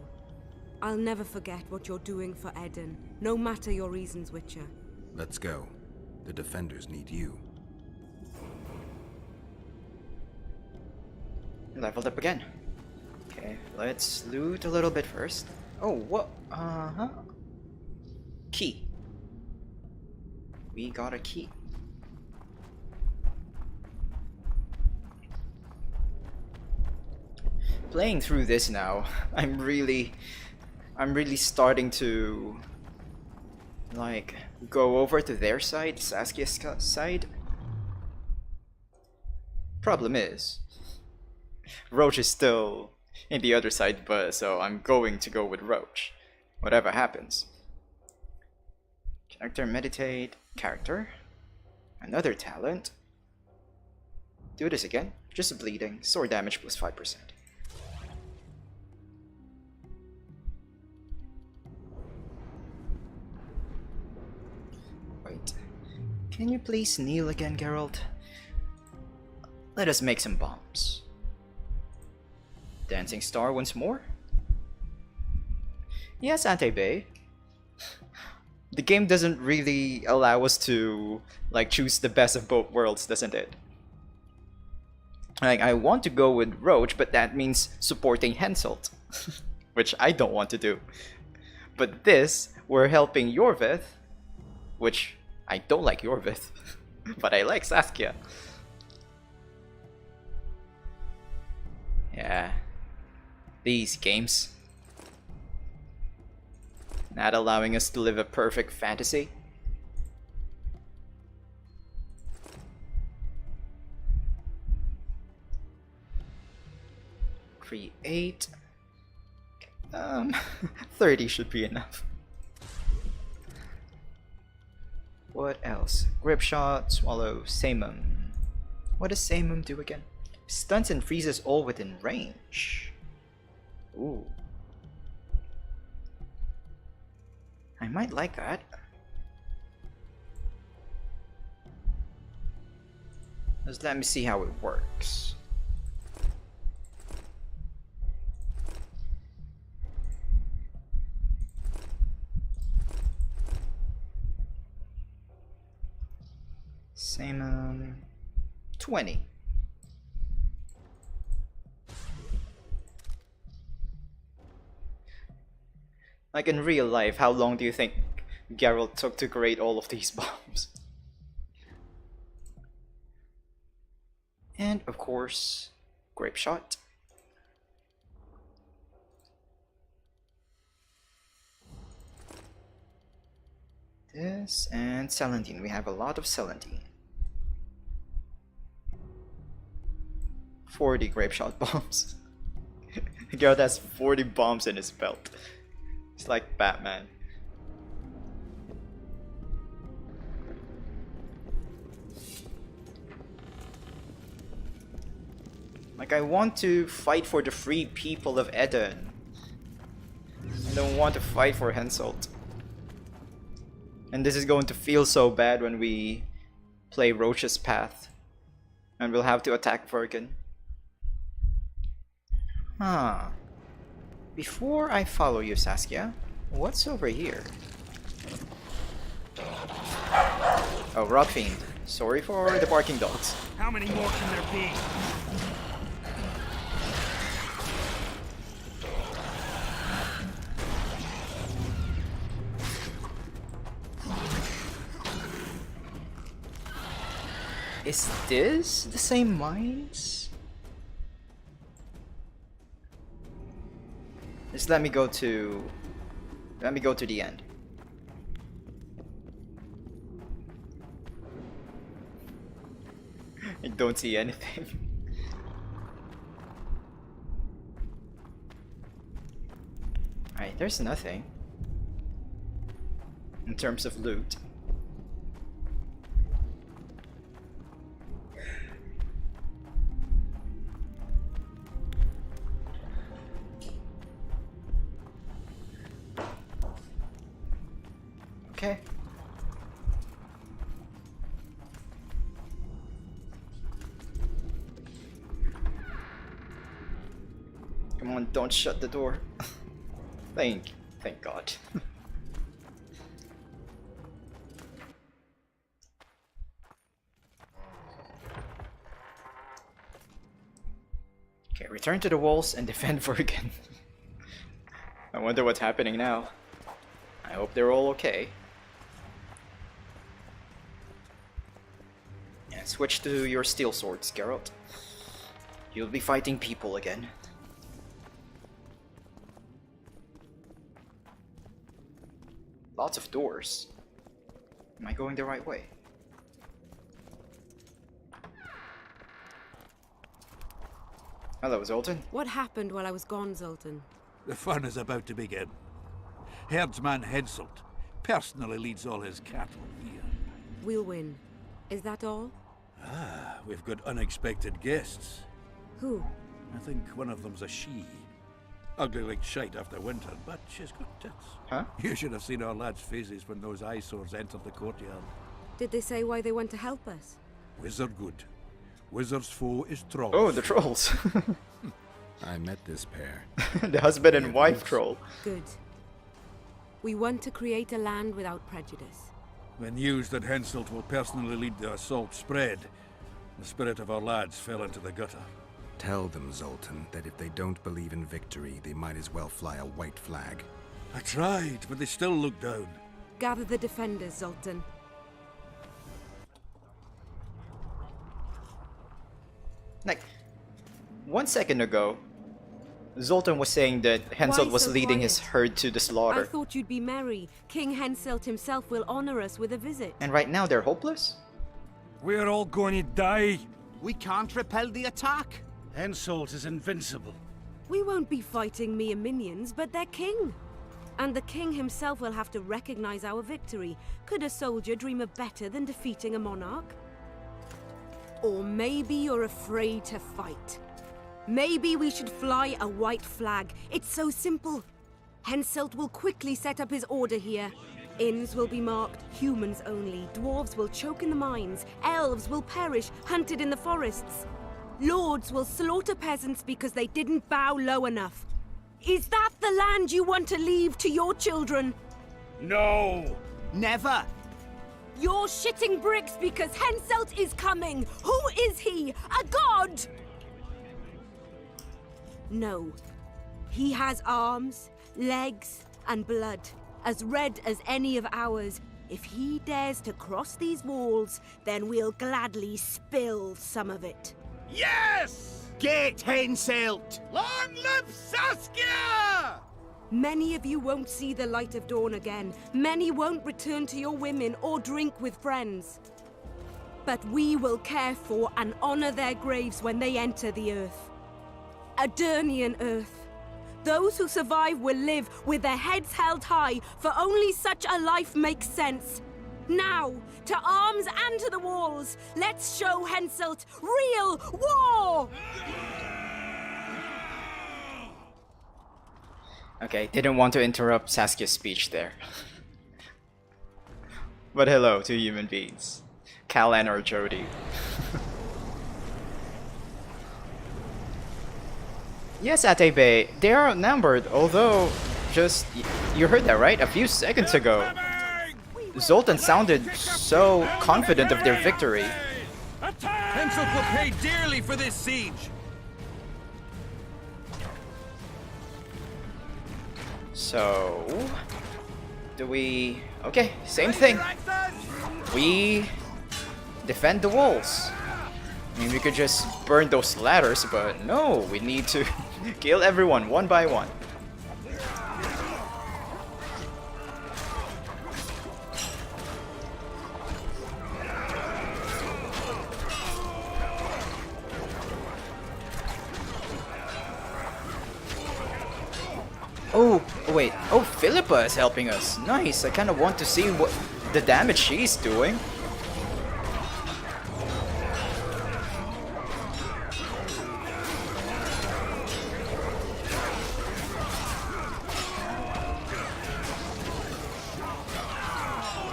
I'll never forget what you're doing for Edirn, no matter your reasons, Witcher. Let's go. The defenders need you. Leveled up again. Okay, let's loot a little bit first. Oh, what? Key. We got a key. Playing through this now, I'm really starting to like go over to their side, Saskia's side. Problem is, Roach is still in the other side, but so I'm going to go with Roach, whatever happens. Character meditate, character, another talent. Do this again, just bleeding, sword damage plus 5%. Wait, can you please kneel again, Geralt? Let us make some bombs. Dancing Star once more? Yes, Ante-Bay. The game doesn't really allow us to like choose the best of both worlds, doesn't it? Like, I want to go with Roach, but that means supporting Henselt, which I don't want to do. But this, we're helping Yorvith, which I don't like Yorvith, but I like Saskia. Yeah. These games. Not allowing us to live a perfect fantasy. Create. 30 should be enough. What else? Grip shot, swallow, Samum. What does Samum do again? Stunts and freezes all within range. Ooh. I might like that. Just let me see how it works. Same, 20. Like in real life, how long do you think Geralt took to create all of these bombs? And of course, grape shot. This and Celandine. We have a lot of Celandine. 40 grape shot bombs. Geralt has 40 bombs in his belt. It's like Batman. Like, I want to fight for the free people of Eden. I don't want to fight for Henselt. And this is going to feel so bad when we play Roche's Path. And we'll have to attack Vergen. Huh. Before I follow you, Saskia, what's over here? Oh, Rot Fiend. Sorry for the barking dogs. How many more can there be? Is this the same mines? Just let me go to the end. I don't see anything. Alright, there's nothing in terms of loot. Okay. Come on, don't shut the door. Thank God. Okay, return to the walls and defend Vergen. I wonder what's happening now. I hope they're all okay. And switch to your steel swords, Geralt. You'll be fighting people again. Lots of doors. Am I going the right way? Hello, Zoltan. What happened while I was gone, Zoltan? The fun is about to begin. Herdsman Henselt personally leads all his cattle here. We'll win. Is that all? Ah, we've got unexpected guests. Who? I think one of them's a she. Ugly like shite after winter, but she's got tits. Huh? You should have seen our lads' faces when those eyesores entered the courtyard. Did they say why they went to help us? Wizard good. Wizard's foe is trolls. Oh, the trolls. I met this pair. The husband and wife troll. Good. We want to create a land without prejudice. When news that Henselt will personally lead the assault spread, the spirit of our lads fell into the gutter. Tell them, Zoltan, that if they don't believe in victory, they might as well fly a white flag. I tried, but they still look down. Gather the defenders, Zoltan. Like, 1 second ago, Zoltan was saying that Henselt was so leading his quiet? herd to the I slaughter. thought you'd be merry. King Henselt himself will honor us with a visit. And right now they're hopeless? We're all going to die. We can't repel the attack. Henselt is invincible. We won't be fighting mere minions, but their king. And the king himself will have to recognize our victory. Could a soldier dream of better than defeating a monarch? Or maybe you're afraid to fight. Maybe we should fly a white flag. It's so simple. Henselt will quickly set up his order here. Inns will be marked humans only. Dwarves will choke in the mines. Elves will perish, hunted in the forests. Lords will slaughter peasants because they didn't bow low enough. Is that the land you want to leave to your children? No! Never. You're shitting bricks because Henselt is coming! Who is he? A god? No. He has arms, legs, and blood, as red as any of ours. If he dares to cross these walls, then we'll gladly spill some of it. Yes! Get Henselt! Long live Saskia! Many of you won't see the light of dawn again. Many won't return to your women or drink with friends. But we will care for and honor their graves when they enter the earth. Adernian earth. Those who survive will live with their heads held high, for only such a life makes sense. Now, to arms and to the walls, let's show Henselt real war! Okay, didn't want to interrupt Saskia's speech there. But hello to human beings. Callan or Jody. Yes, Atebe, they are outnumbered, although you heard that, right? A few seconds ago. Zoltan sounded so confident of their victory. Henselt will pay dearly for this siege! So... do we... okay, same thing. We... defend the walls. I mean, we could just burn those ladders, but no, we need to kill everyone one by one. Oh, wait. Oh, Philippa is helping us. Nice. I kind of want to see what the damage she's doing.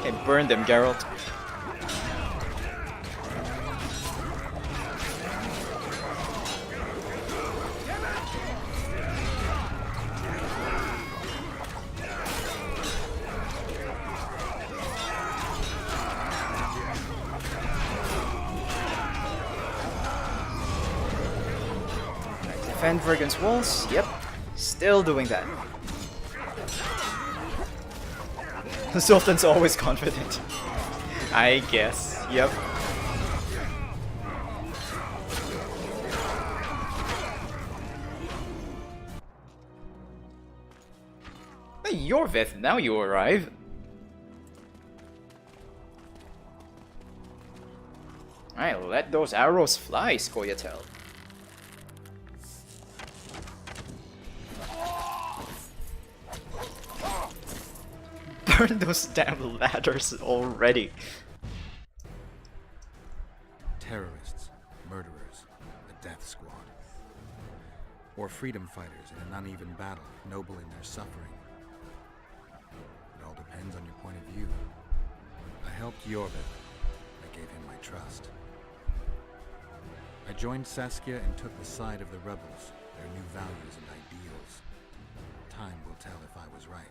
Okay, burn them, Geralt. Defend Vergen's walls. Yep, still doing that. Zoltan's always confident. I guess. Yep. Hey, Yorvith, now you arrive. Alright, let those arrows fly, Scoia'tael. Burn those damn ladders already. Terrorists, murderers, a death squad. Or freedom fighters in an uneven battle, noble in their suffering. It all depends on your point of view. I helped Yorvith. I gave him my trust. I joined Saskia and took the side of the rebels, their new values and ideals. Time will tell if I was right.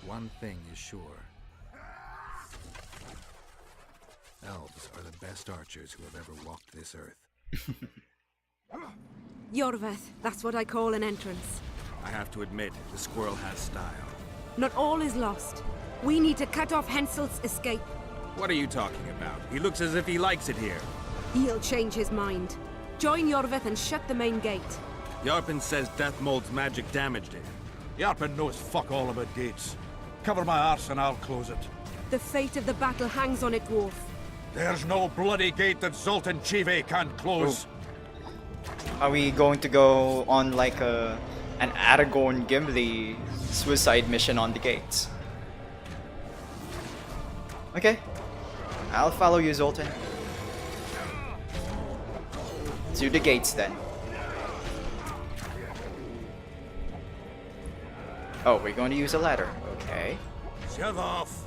One thing is sure. Elves are the best archers who have ever walked this earth. Yorvith, that's what I call an entrance. I have to admit, the squirrel has style. Not all is lost. We need to cut off Henselt's escape. What are you talking about? He looks as if he likes it here. He'll change his mind. Join Yorvith and shut the main gate. Yarpen says Deathmold's magic damaged it. Yarpen knows fuck all about gates. Cover my arse and I'll close it. The fate of the battle hangs on it, dwarf. There's no bloody gate that Zoltan Chive can't close. Are we going to go on like an Aragorn Gimli suicide mission on the gates? Okay, I'll follow you, Zoltan. To the gates then. Oh, we're going to use a ladder. Okay. Shove off.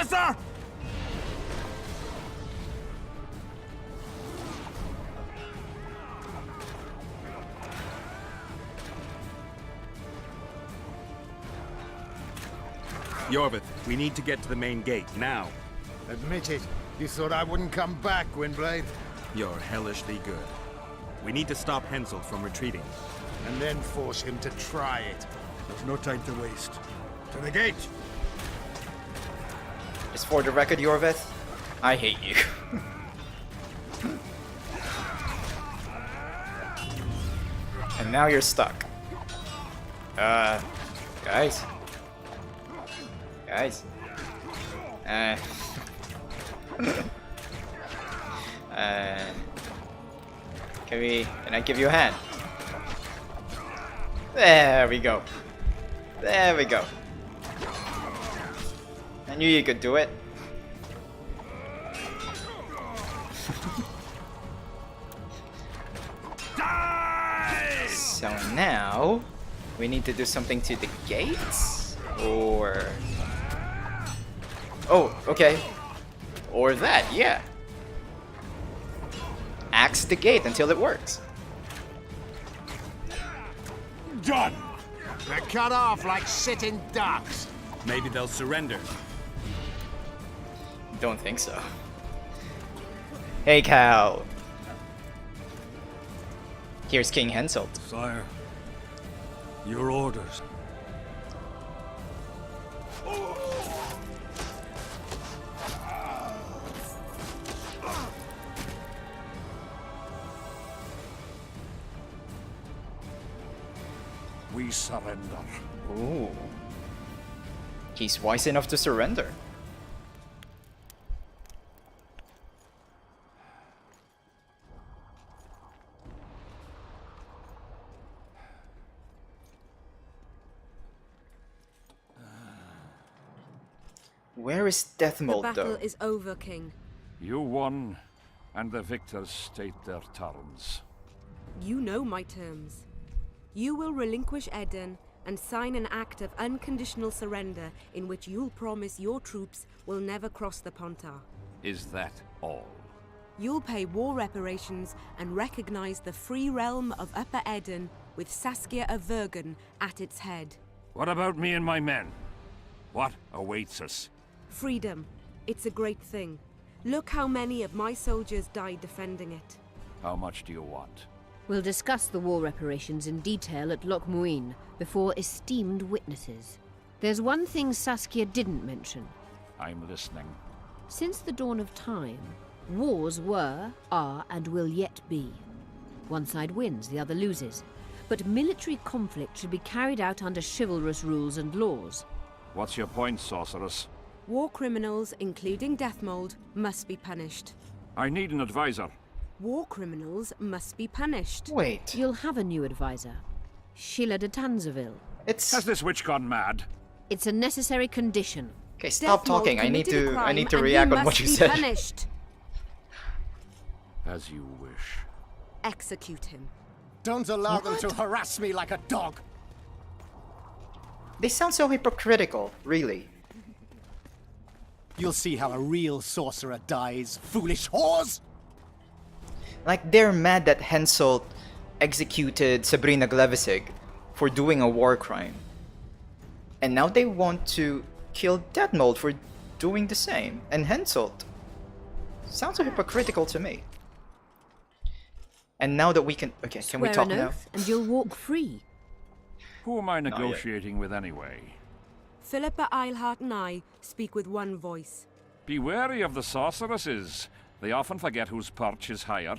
Professor! Yorvith, we need to get to the main gate, now. Admit it. You thought I wouldn't come back, Gwynblade? You're hellishly good. We need to stop Henselt from retreating. And then force him to try it. There's no time to waste. To the gate! Just for the record, Yorvith, I hate you. And now you're stuck. Guys. Guys. Can I give you a hand? There we go. There we go. I knew you could do it. So now we need to do something to the gates, or oh, okay, or that, yeah. Axe the gate until it works. Done! They're cut off like sitting ducks. Maybe they'll surrender. Don't think so. Hey, Cal. Here's King Henselt. Sire, your orders. We surrender. Ooh. He's wise enough to surrender. Where is The Deathmold, battle though? is over, King. You won, and the victors state their terms. You know my terms. You will relinquish Eden and sign an act of unconditional surrender in which you'll promise your troops will never cross the Pontar. Is that all? You'll pay war reparations and recognize the free realm of Upper Eden with Saskia of Vergen at its head. What about me and my men? What awaits us? Freedom. It's a great thing. Look how many of my soldiers died defending it. How much do you want? We'll discuss the war reparations in detail at Loch Muin before esteemed witnesses. There's one thing Saskia didn't mention. I'm listening. Since the dawn of time, wars were, are, and will yet be. One side wins, the other loses. But military conflict should be carried out under chivalrous rules and laws. What's your point, sorceress? War criminals, including Deathmold, must be punished. I need an advisor. War criminals must be punished. Wait. You'll have a new advisor. Sheila de Tanzeville. Has this witch gone mad? It's a necessary condition. Okay, stop Deathmold talking. I need committed a to crime and react he on what must you be said. Punished. As you wish. Execute him. Don't allow them to harass me like a dog. They sound so hypocritical, really. You'll see how a real sorcerer dies, foolish whores! Like, they're mad that Henselt executed Sabrina Glevissig for doing a war crime. And now they want to kill Deathmold for doing the same. And Henselt. Sounds so hypocritical to me. And now that we can... Okay, can we Swear talk an now? oath and you'll walk free. Who am I Not yet. negotiating with anyway? Philippa Eilhart and I speak with one voice. Be wary of the sorceresses. They often forget whose perch is higher.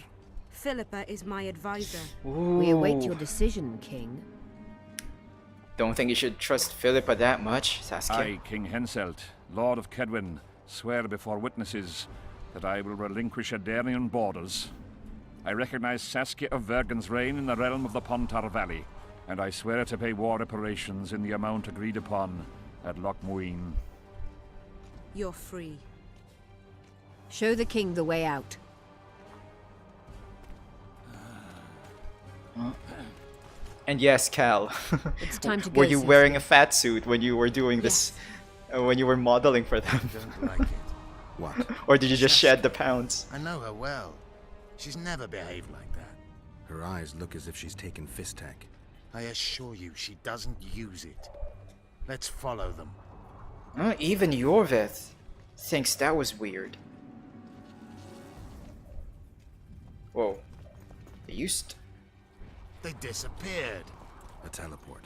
Philippa is my advisor. We await Ooh. your decision, King. Don't think you should trust Philippa that much, Saskia. I, King Henselt, Lord of Kedwin, swear before witnesses that I will relinquish Adarian borders. I recognize Saskia of Vergen's reign in the realm of the Pontar Valley, and I swear to pay war reparations in the amount agreed upon at Loch Muin. You're free. Show the king the way out. And yes, Cal. It's time to go. Were you Saskia. wearing a fat suit when you were doing this when you were modeling for them? Don't like it. What? Or did you just shed the pounds? I know her well. She's never behaved like that. Her eyes look as if she's taken Fistek. I assure you, she doesn't use it. Let's follow them. Even Yorveth thinks that was weird. Whoa. They used... They disappeared. A teleport.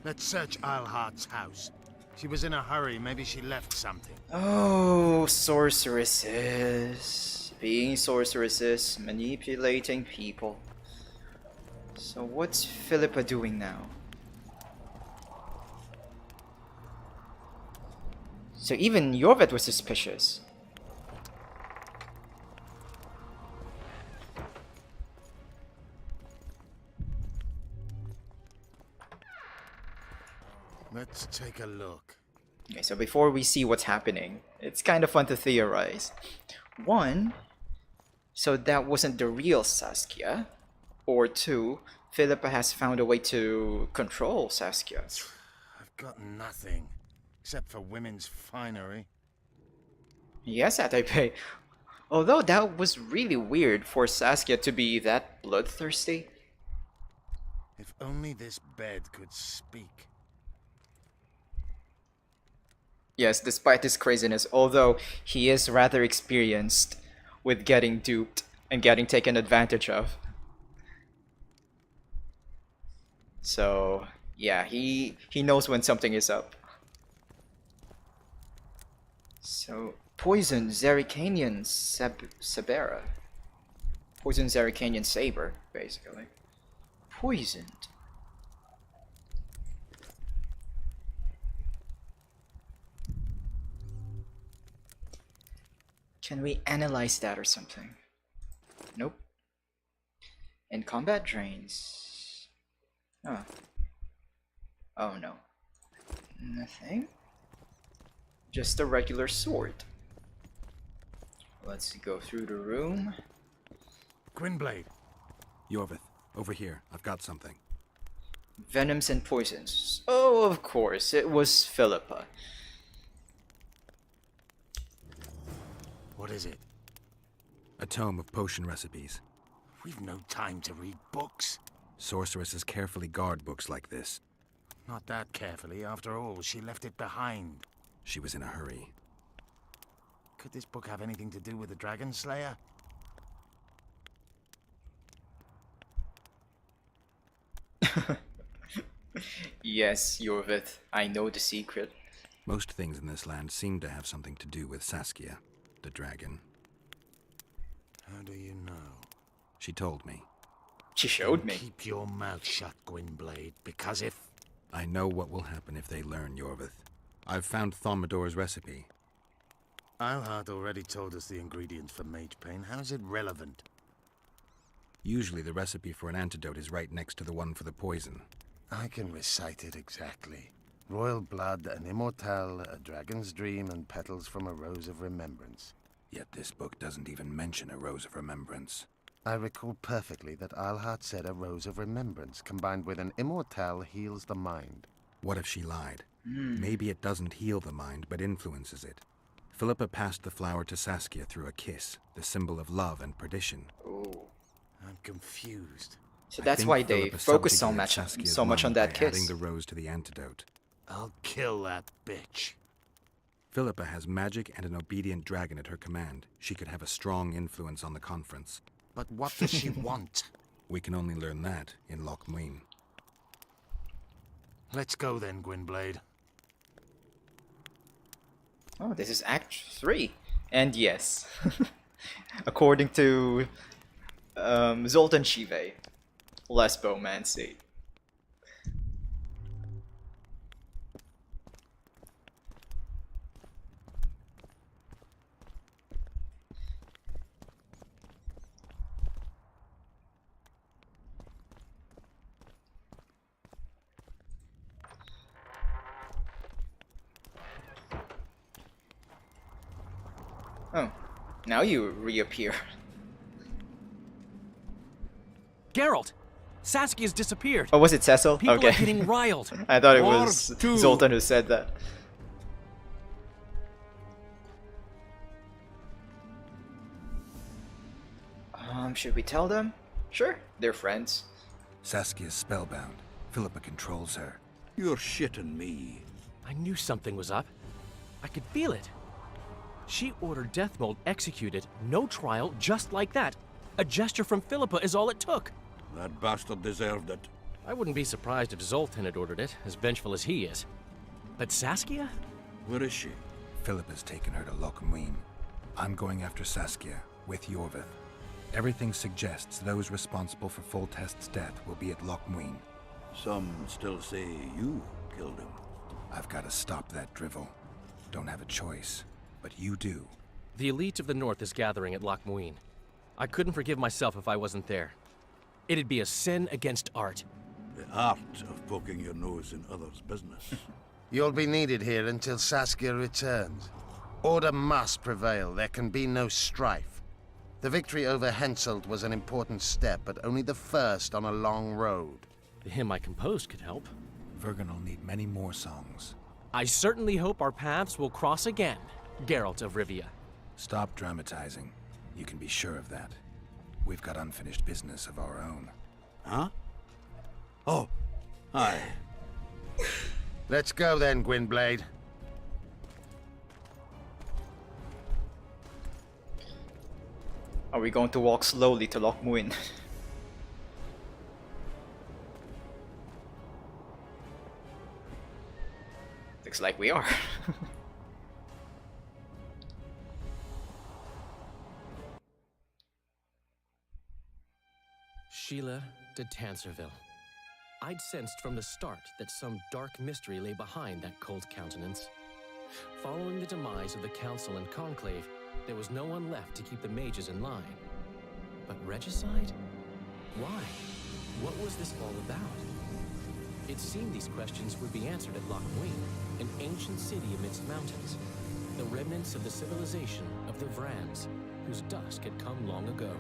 Let's search Eilhart's house. She was in a hurry. Maybe she left something. Oh, sorceresses. Being sorceresses, manipulating people. So what's Philippa doing now? So even Yorvet was suspicious. Let's take a look. Okay, so before we see what's happening, it's kind of fun to theorize. One, so that wasn't the real Saskia. Or two, Philippa has found a way to control Saskia. I've got nothing, except for women's finery. Yes, Ataipei. Although that was really weird for Saskia to be that bloodthirsty. If only this bed could speak. Yes, despite his craziness, although he is rather experienced with getting duped and getting taken advantage of. So, yeah, he knows when something is up. So, poison Zerrikanian Sabera. Poison Zerrikanian Saber, basically. Poisoned. Can we analyze that or something? Nope. And combat drains. Oh. Oh no. Nothing. Just a regular sword. Let's go through the room. Gwynblade. Yorveth, over here. I've got something. Venoms and poisons. Oh, of course. It was Philippa. What is it? A tome of potion recipes. We've no time to read books. Sorceresses carefully guard books like this. Not that carefully. After all, she left it behind. She was in a hurry. Could this book have anything to do with the Dragon Slayer? Yes, Yorvith. I know the secret. Most things in this land seem to have something to do with Saskia, the dragon. How do you know? She told me. She showed me. Keep your mouth shut, Gwynblade, because if... I know what will happen if they learn, Yorvith. I've found Thaumadour's recipe. Eilhart already told us the ingredients for mage pain. How's it relevant? Usually the recipe for an antidote is right next to the one for the poison. I can recite it exactly. Royal blood, an immortal, a dragon's dream, and petals from a rose of remembrance. Yet this book doesn't even mention a rose of remembrance. I recall perfectly that Eilhart said a rose of remembrance combined with an immortal heals the mind. What if she lied? Maybe it doesn't heal the mind, but influences it. Philippa passed the flower to Saskia through a kiss, the symbol of love and perdition. Oh. I'm confused. So that's why they focus so much on that kiss. Adding the rose to the antidote. I'll kill that bitch. Philippa has magic and an obedient dragon at her command. She could have a strong influence on the conference. But what does she want? We can only learn that in Loch Muin. Let's go then, Gwynblade. Oh, this is Act 3. And yes, according to Zoltan Shive, lesbomancy. Oh, now you reappear. Geralt! Saskia's disappeared. Oh, was it Cecil? People Okay. are getting riled. I thought it was Zoltan who said that. Should we tell them? Sure, they're friends. Saskia's spellbound. Philippa controls her. You're shitting me. I knew something was up. I could feel it. She ordered Deathmold executed, no trial, just like that. A gesture from Philippa is all it took. That bastard deserved it. I wouldn't be surprised if Zoltan had ordered it, as vengeful as he is. But Saskia? Where is she? Philippa's taken her to Lochmuin. I'm going after Saskia, with Yorvith. Everything suggests those responsible for Foltest's death will be at Lochmuin. Some still say you killed him. I've got to stop that drivel. Don't have a choice, but you do. The elite of the North is gathering at Lochmuin. I couldn't forgive myself if I wasn't there. It'd be a sin against art. The art of poking your nose in others' business. You'll be needed here until Saskia returns. Order must prevail. There can be no strife. The victory over Henselt was an important step, but only the first on a long road. The hymn I composed could help. Vergen will need many more songs. I certainly hope our paths will cross again, Geralt of Rivia. Stop dramatizing. You can be sure of that. We've got unfinished business of our own. Huh? Oh, aye. Let's go then, Gwynblade. Are we going to walk slowly to Lochmuin? Looks like we are. Sheila de Tanserville. I'd sensed from the start that some dark mystery lay behind that cold countenance. Following the demise of the Council and Conclave, there was no one left to keep the mages in line. But regicide? Why? What was this all about? It seemed these questions would be answered at Lochmuin, an ancient city amidst mountains, the remnants of the civilization of the Vrans, whose dusk had come long ago.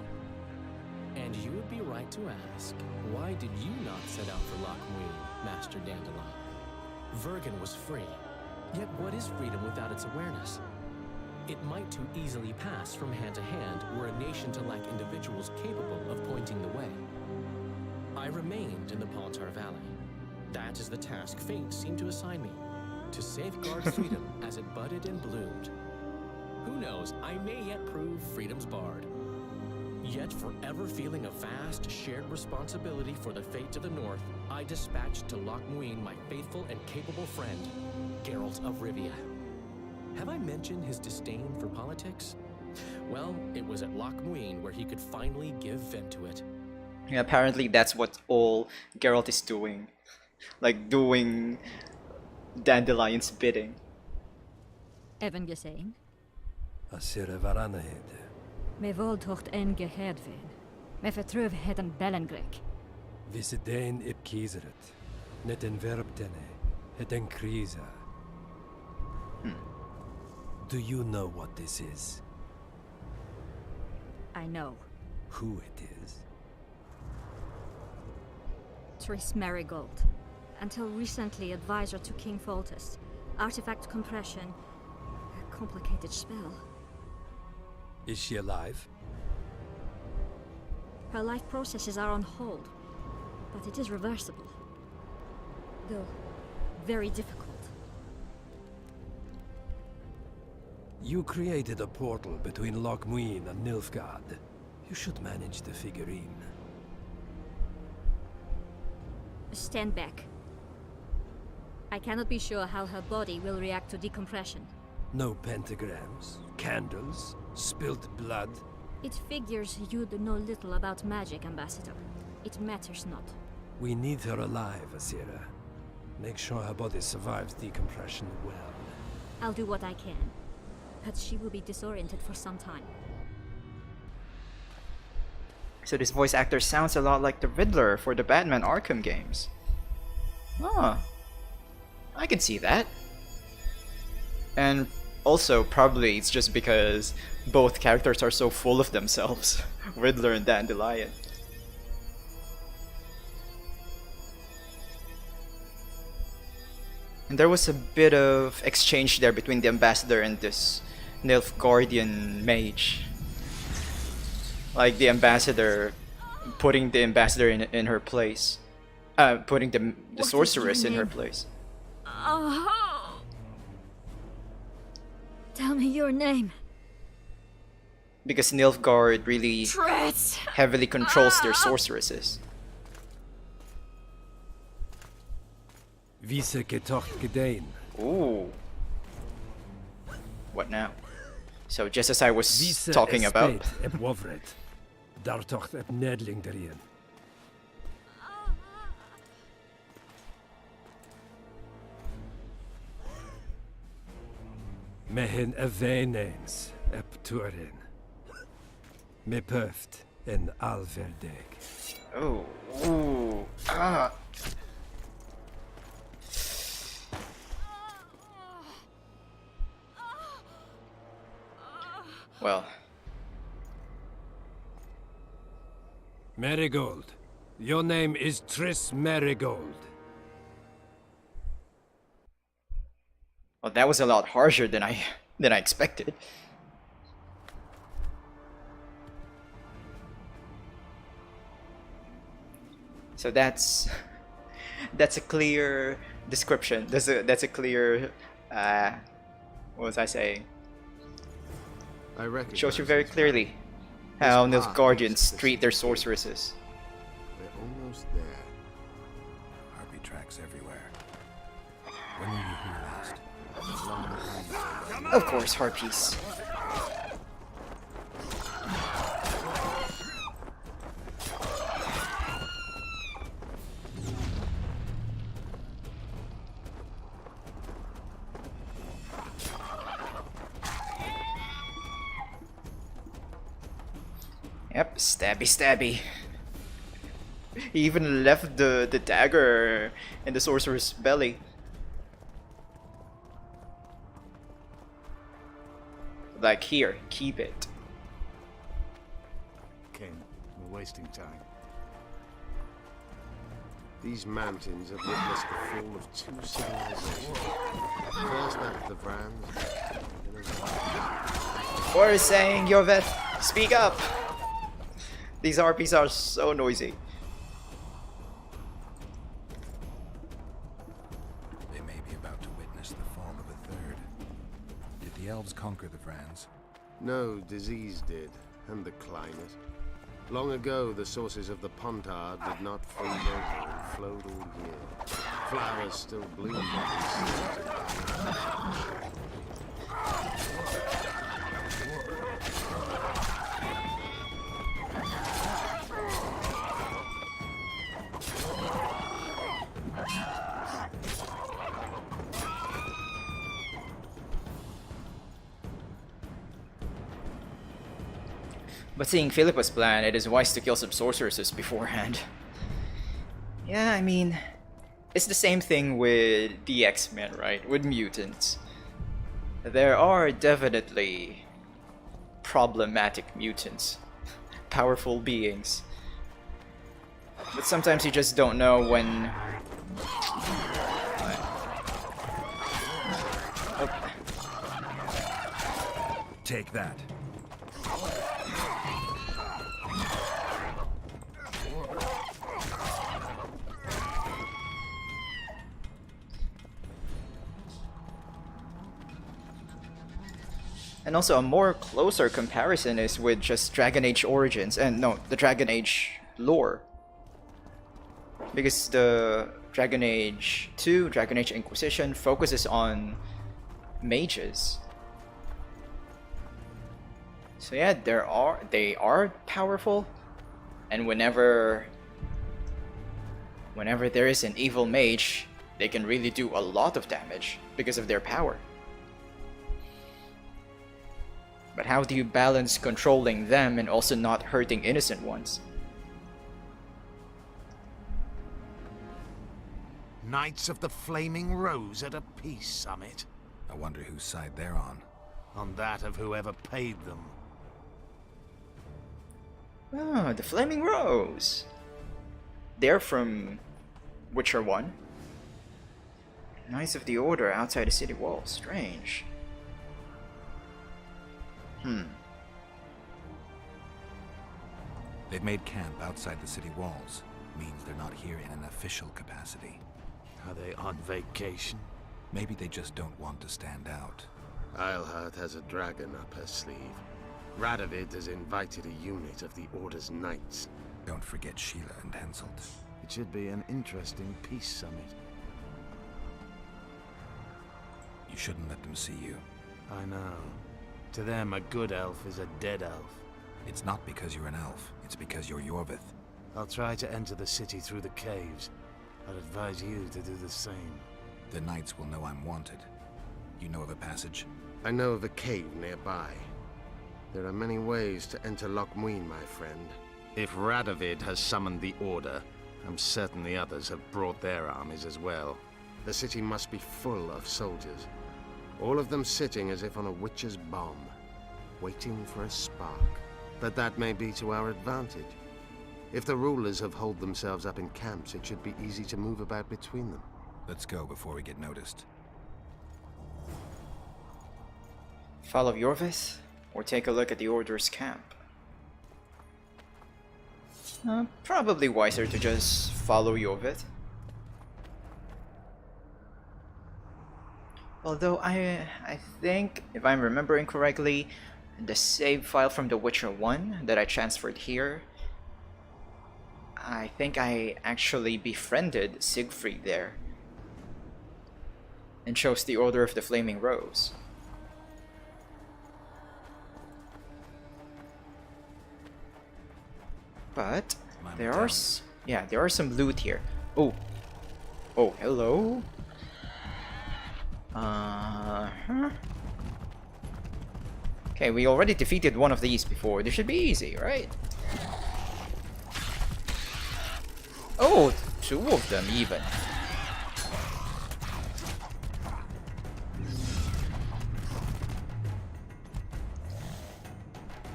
And you would be right to ask, why did you not set out for Lochmuin, Master Dandelion? Vergen was free, yet what is freedom without its awareness? It might too easily pass from hand to hand were a nation to lack individuals capable of pointing the way. I remained in the Palantar Valley. That is the task fate seemed to assign me, to safeguard freedom as it budded and bloomed. Who knows, I may yet prove freedom's bard. Yet forever feeling a vast shared responsibility for the fate of the North, I dispatched to Lochmuin my faithful and capable friend, Geralt of Rivia. Have I mentioned his disdain for politics? Well, it was at Lochmuin where he could finally give vent to it. Yeah, apparently that's what all Geralt is doing. Like doing Dandelion's bidding. Even gesehen? Asira Varanehed. Me voltocht en gehedvin. Me vertruv heden Bellengrek. Visidein ip kieseret. Net en verbtene. Het en krisa. Do you know what this is? I know. Who it is? Triss Marigold. Until recently advisor to King Foltest. Artifact compression. A complicated spell. Is she alive? Her life processes are on hold. But it is reversible. Though, very difficult. You created a portal between Lochmuin and Nilfgaard. You should manage the figurine. Stand back. I cannot be sure how her body will react to decompression. No pentagrams, candles, spilt blood. It figures you know little about magic, Ambassador. It matters not. We need her alive, Asira. Make sure her body survives decompression well. I'll do what I can. But she will be disoriented for some time. So this voice actor sounds a lot like the Riddler for the Batman Arkham games. Huh. I can see that. And also, probably it's just because both characters are so full of themselves. Riddler and Dandelion. And there was a bit of exchange there between the Ambassador and this Nilfgaardian mage. Like the ambassador, putting the ambassador in her place. Putting the sorceress in her place. Oh. Tell me your name. Because Nilfgaard really Triss. heavily controls their sorceresses. Vise getocht gedein. Ooh. What now? So just as I was Vise talking about. ep wovret. Dartocht ep nedling derien. Mehen eveneens ep turin. Me pöft en alverdeg. Oh. Ooh. Ah. Well. Marigold. Your name is Triss Marigold. Well, that was a lot harsher than I expected. So that's a clear description. That's a clear what was I saying? I reckon Shows you very clearly how Nilfgaardians treat their sorceresses. We're almost there. Harpy tracks everywhere. When were you here last? Of course, harpies. Yep, stabby stabby. He even left the dagger in the sorcerer's belly. Like, here, keep it. Ken, we're wasting time. These mountains have witnessed the fall of two civilizations. First that of the Vrans, then of the What are you saying, Yovet? Speak up! These harpies are so noisy. They may be about to witness the fall of a third. Did the elves conquer the Vrans? No, disease did, and the climate. Long ago, the sources of the Pontar did not freeze over and flowed all year. Flowers still bloom, but the seeds are But seeing Philippa's plan, it is wise to kill some sorceresses beforehand. Yeah, I mean, it's the same thing with the X-Men, right? With mutants. There are definitely problematic mutants. Powerful beings. But sometimes you just don't know when... Take that. And also a more closer comparison is with just Dragon Age Origins, and no, the Dragon Age lore. Because the Dragon Age 2, Dragon Age Inquisition focuses on mages. So yeah, they are powerful, and whenever there is an evil mage, they can really do a lot of damage because of their power. But how do you balance controlling them and also not hurting innocent ones? Knights of the Flaming Rose at a peace summit. I wonder whose side they're on. On that of whoever paid them. Ah, the Flaming Rose. They're from Witcher 1. Knights of the Order outside the city walls. Strange. They've made camp outside the city walls. Means they're not here in an official capacity. Are they on vacation? Maybe they just don't want to stand out. Eilhart has a dragon up her sleeve. Radovid has invited a unit of the Order's Knights. Don't forget Sheila and Henselt. It should be an interesting peace summit. You shouldn't let them see you. I know. To them, a good elf is a dead elf. It's not because you're an elf. It's because you're Yorvith. I'll try to enter the city through the caves. I'd advise you to do the same. The knights will know I'm wanted. You know of a passage? I know of a cave nearby. There are many ways to enter Loch Muin, my friend. If Radovid has summoned the Order, I'm certain the others have brought their armies as well. The city must be full of soldiers. All of them sitting as if on a witch's bomb, waiting for a spark. But that may be to our advantage. If the rulers have holed themselves up in camps, it should be easy to move about between them. Let's go before we get noticed. Follow Yorvith, or take a look at the Order's camp? Probably wiser to just follow Yorvith. Although I think, if I'm remembering correctly, the save file from The Witcher 1 that I transferred here, I think I actually befriended Siegfried there and chose the Order of the Flaming Rose. But there are there are some loot here. Oh, hello. Okay, we already defeated one of these before. This should be easy, right? Oh, two of them even.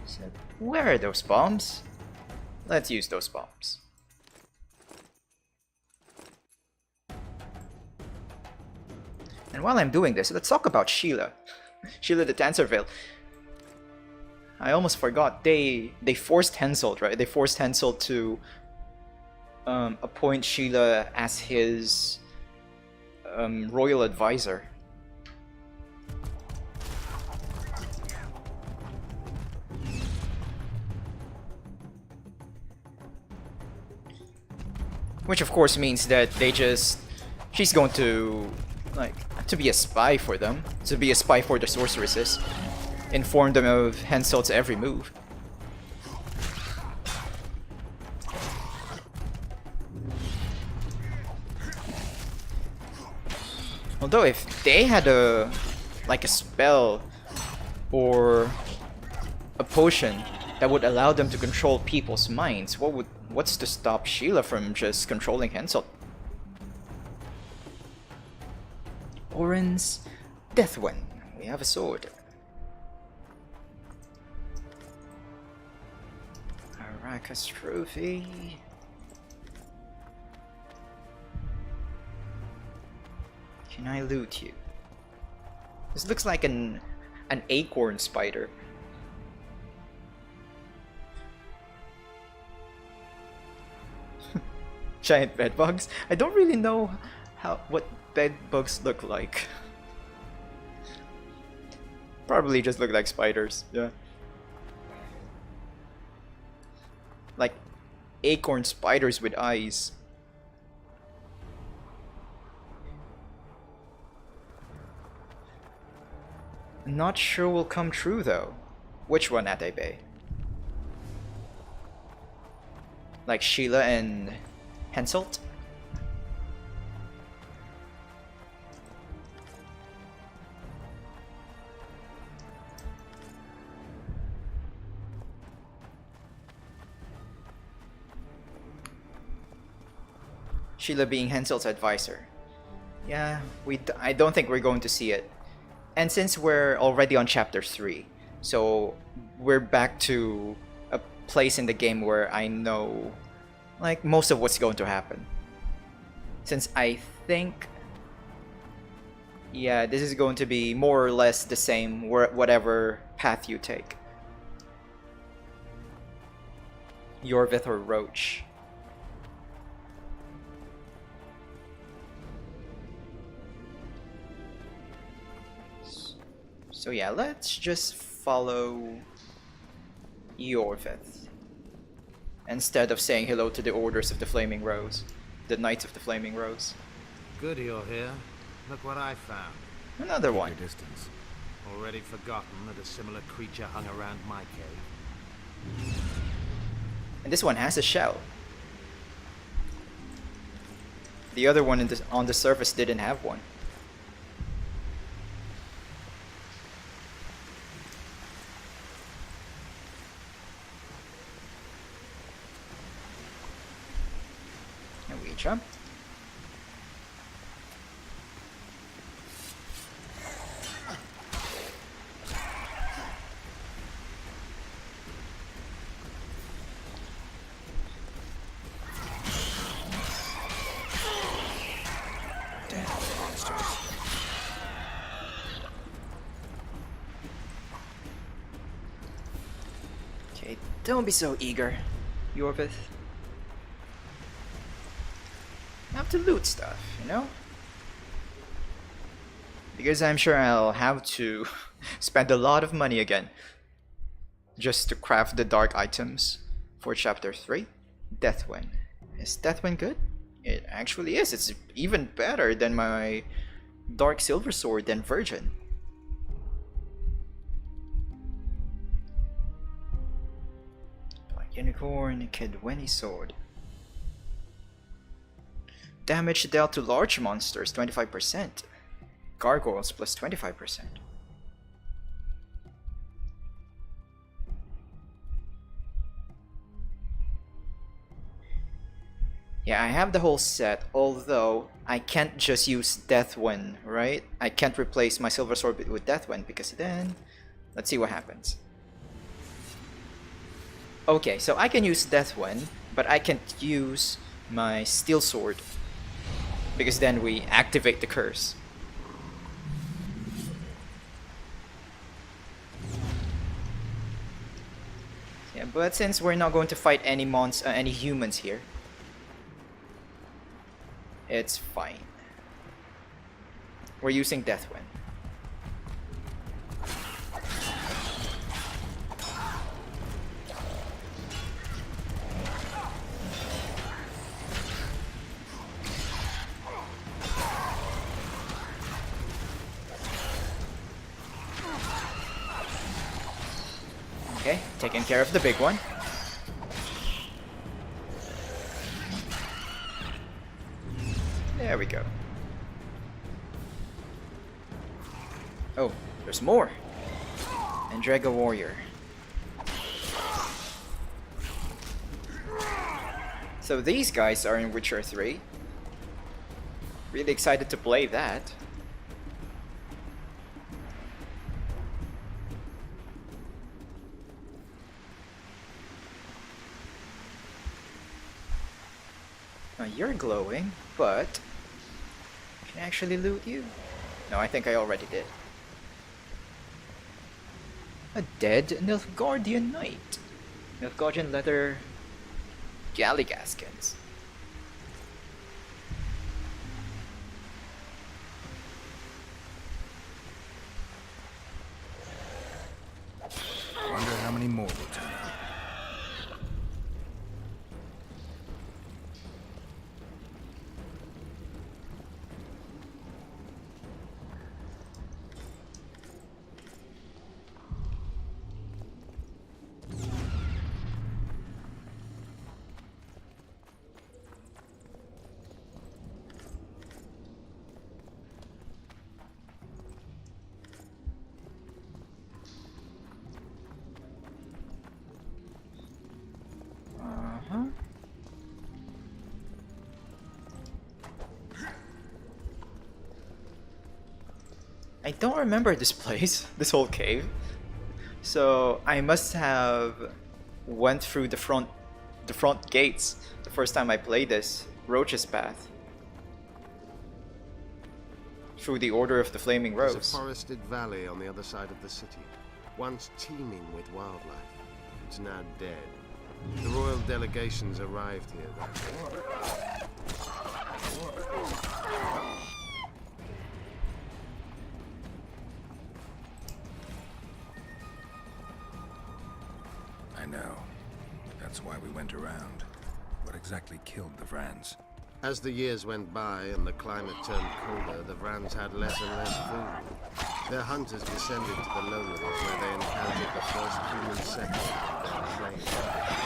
So, where are those bombs? Let's use those bombs. And while I'm doing this, let's talk about Sheila. Sheila the Tanserville. I almost forgot. They forced Henselt, right? They forced Henselt to appoint Sheila as his royal advisor. Which of course means that she's going to to be a spy for them, to be a spy for the sorceresses, inform them of Henselt's every move. Although if they had a spell or a potion that would allow them to control people's minds, what's to stop Sheila from just controlling Henselt? Orin's Death One. We have a sword. Arrakis trophy. Can I loot you? This looks like an acorn spider. Giant bedbugs? I don't really know what bedbugs look like. Probably just look like spiders, yeah. Like acorn spiders with eyes. Not sure will come true though. Which one, Atabe? Like Sheila and Henselt? Sheila being Henselt's advisor. Yeah, I don't think we're going to see it. And since we're already on chapter 3, so we're back to a place in the game where I know like most of what's going to happen. Since I think, yeah, this is going to be more or less the same whatever path you take. Yorvith or Roach. So yeah, let's just follow Yorvith instead of saying hello to the Orders of the Flaming Rose, the Knights of the Flaming Rose. Good you're here. Look what I found. Another one. Distance. Already forgotten that a similar creature hung around my cave. And this one has a shell. The other one on the surface didn't have one. And we jump. Okay, don't be so eager, Yorvith. I have to loot stuff, you know? Because I'm sure I'll have to spend a lot of money again just to craft the dark items for chapter 3. Deathwind. Is Deathwind good? It actually is. It's even better than my dark silver sword than Vergen. Black Unicorn, Kidweni sword. Damage dealt to large monsters 25%. Gargoyles plus 25%. Yeah, I have the whole set, although I can't just use Deathwind, right? I can't replace my Silver Sword with Deathwind because then... Let's see what happens. Okay, so I can use Deathwind, but I can't use my Steel Sword because then we activate the curse. Yeah, but since we're not going to fight any any humans here, it's fine. We're using Deathwind. Okay, taking care of the big one. There we go. Oh, there's more. Andrega Warrior. So these guys are in Witcher 3. Really excited to play that. Now you're glowing, but can I actually loot you? No, I think I already did. A dead Nilfgaardian knight. Nilfgaardian leather galligaskins. Wonder how many more will turn up. I don't remember this place, this whole cave. So I must have went through the front gates the first time I played this, Roach's Path. Through the Order of the Flaming Rose. There's a forested valley on the other side of the city, once teeming with wildlife. It's now dead. The royal delegations arrived here that day. I know. That's why we went around. What exactly killed the Vrans? As the years went by and the climate turned colder, the Vrans had less and less food. Their hunters descended to the lowlands where they encountered the first human settlement of their plains.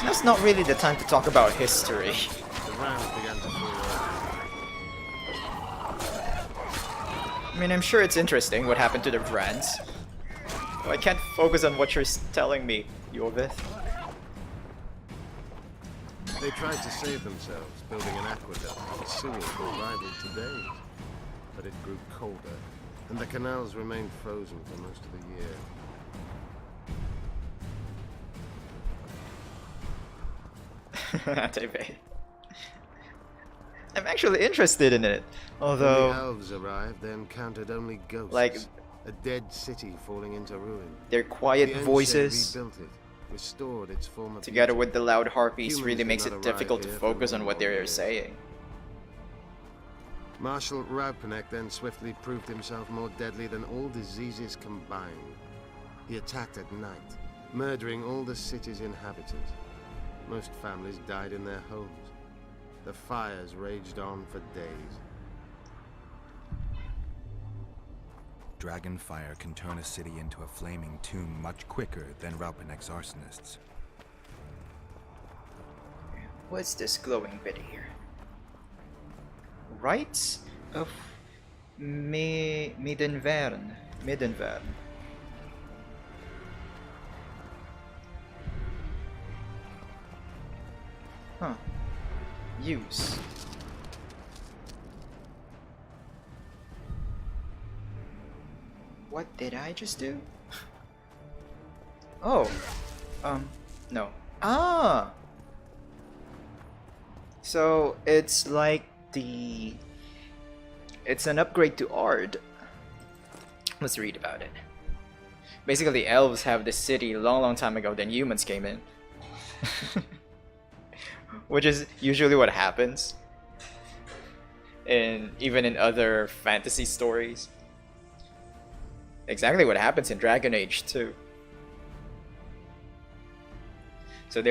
That's not really the time to talk about history. The Vrans began to fall I mean, I'm sure it's interesting what happened to the Vrans. But I can't focus on what you're telling me, Yovith. They tried to save themselves, building an aqueduct and sewers that rivaled today's. But it grew colder, and the canals remained frozen for most of the year. Atebe. I'm actually interested in it, although... When the elves arrived, they encountered only ghosts. Like... a dead city falling into ruin. Their quiet the voices... rebuilt it, restored its former together beauty. with the loud harpies Humans really did makes not it arrive difficult to here focus for on what they're years. saying. Marshal Raupenek then swiftly proved himself more deadly than all diseases combined. He attacked at night, murdering all the city's inhabitants. Most families died in their homes. The fires raged on for days. Dragonfire can turn a city into a flaming tomb much quicker than Raupenek's arsonists. What's this glowing bit here? Rites of Middenvern. Middenvern. Huh. Use. What did I just do? Oh. No. Ah! So, it's like it's an upgrade to Ard. Let's read about it. Basically, elves have this city long time ago, then humans came in. Which is usually what happens. Even in other fantasy stories. Exactly what happens in Dragon Age too. So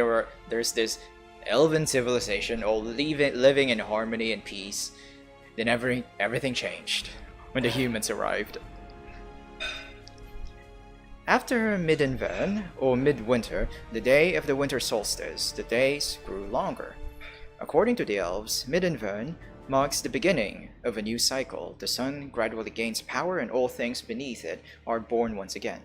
there's this elven civilization all living in harmony and peace. Then everything changed when the humans arrived. After Middenvern, or midwinter, the day of the winter solstice, the days grew longer. According to the elves, Middenvern marks the beginning of a new cycle. The sun gradually gains power and all things beneath it are born once again.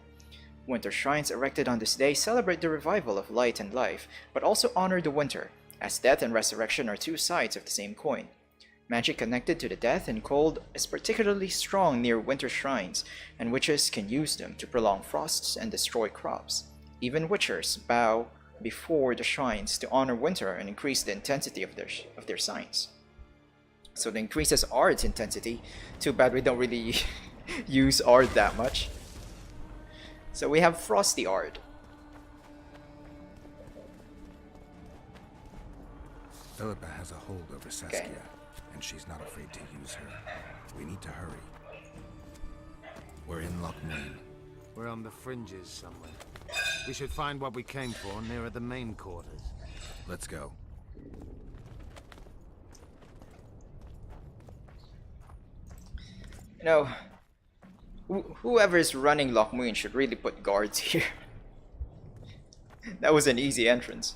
Winter shrines erected on this day celebrate the revival of light and life, but also honor the winter, as death and resurrection are two sides of the same coin. Magic connected to the death and cold is particularly strong near winter shrines, and witches can use them to prolong frosts and destroy crops. Even witchers bow before the shrines to honor winter and increase the intensity of their signs. So it increases Ard's intensity. Too bad we don't really use Ard that much. So we have Frosty Ard. Philippa has a hold over Saskia, and she's not afraid to use her. We need to hurry. We're in Lochmuin. We're on the fringes somewhere. We should find what we came for nearer the main quarters. Let's go. You know, whoever is running Lochmuin should really put guards here. That was an easy entrance.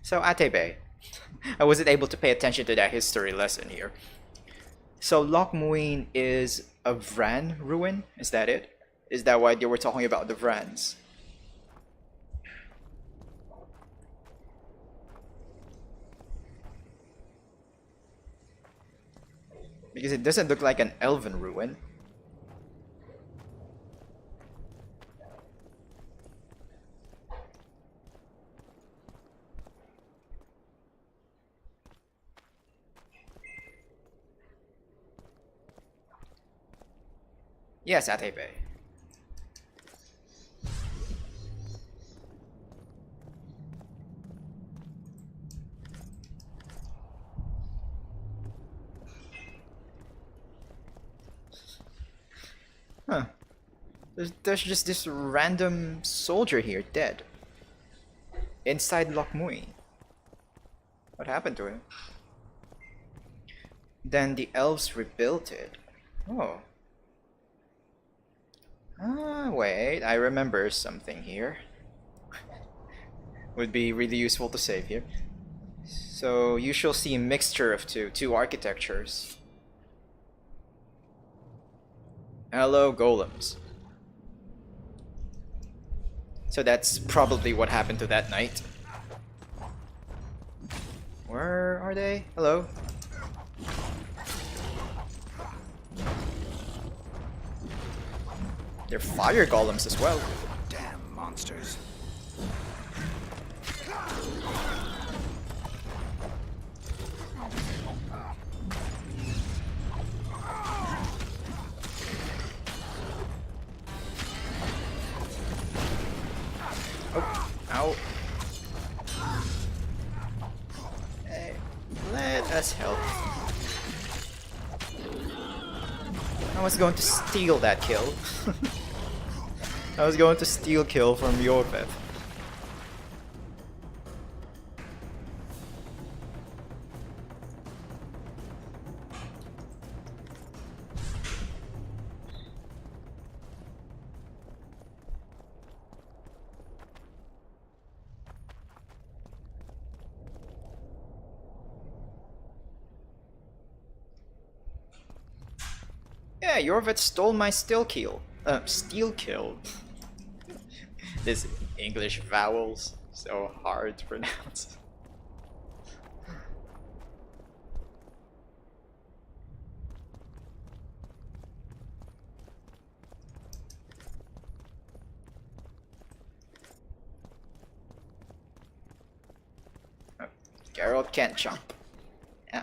So Atebe, I wasn't able to pay attention to that history lesson here. So Lochmuin is a Vran ruin? Is that it? Is that why they were talking about the Vrans? Because it doesn't look like an elven ruin. Yes, Ate Bay. Huh. There's just this random soldier here dead. Inside Loch Mui. What happened to him? Then the elves rebuilt it. Oh. Ah, wait, I remember something here. Would be really useful to save here. So you shall see a mixture of two architectures. Hello, golems. So that's probably what happened to that knight. Where are they? Hello? They're fire golems as well. Damn monsters. Oh, ow. Hey, let us help. I was going to steal that kill. I was going to steal kill from Yorveth. Yeah, Yorveth stole my steel kill. Steel kill. This English vowels, so hard to pronounce. Oh, Geralt can't jump. Yeah.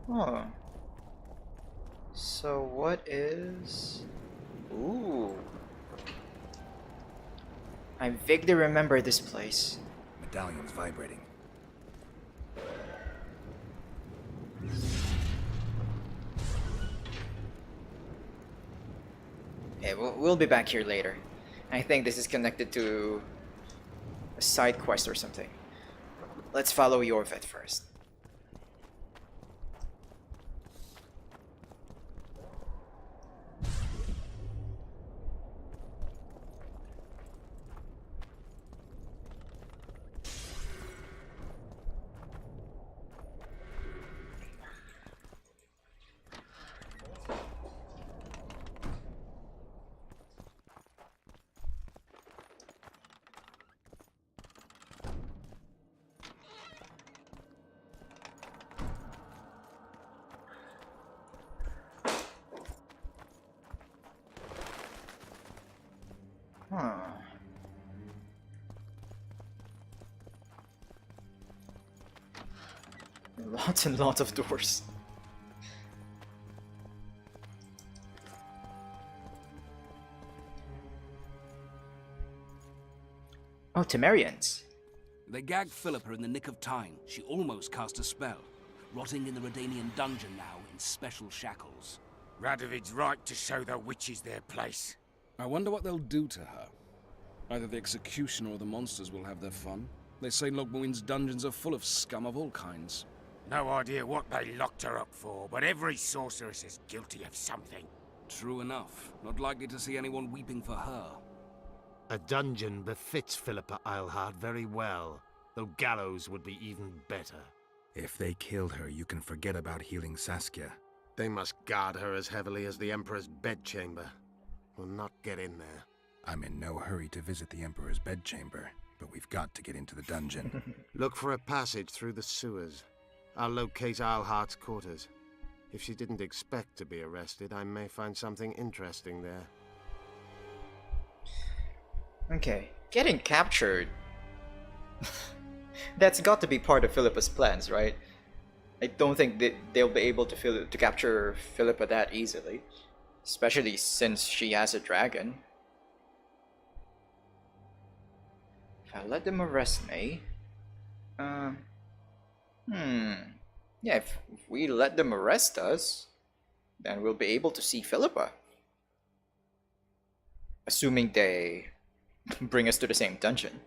Oh. So what is... Ooh. I vaguely remember this place. Medallion's vibrating. Okay, we'll be back here later. I think this is connected to a side quest or something. Let's follow Yorveth first. Huh. Lots and lots of doors. Oh, Temerians. They gagged Philippa in the nick of time. She almost cast a spell. Rotting in the Redanian dungeon now in special shackles. Radovid's right to show the witches their place. I wonder what they'll do to her. Either the executioner or the monsters will have their fun. They say Logmuin's dungeons are full of scum of all kinds. No idea what they locked her up for, but every sorceress is guilty of something. True enough. Not likely to see anyone weeping for her. A dungeon befits Philippa Eilhart very well, though gallows would be even better. If they killed her, you can forget about healing Saskia. They must guard her as heavily as the Emperor's bedchamber. We'll not get in there. I'm in no hurry to visit the Emperor's bedchamber, but we've got to get into the dungeon. Look for a passage through the sewers. I'll locate Eilhart's quarters. If she didn't expect to be arrested, I may find something interesting there. Okay, getting captured. That's got to be part of Philippa's plans, right? I don't think that they'll be able to capture Philippa that easily, especially since she has a dragon. If I let them arrest me, yeah, if we let them arrest us, then we'll be able to see Philippa. Assuming they bring us to the same dungeon.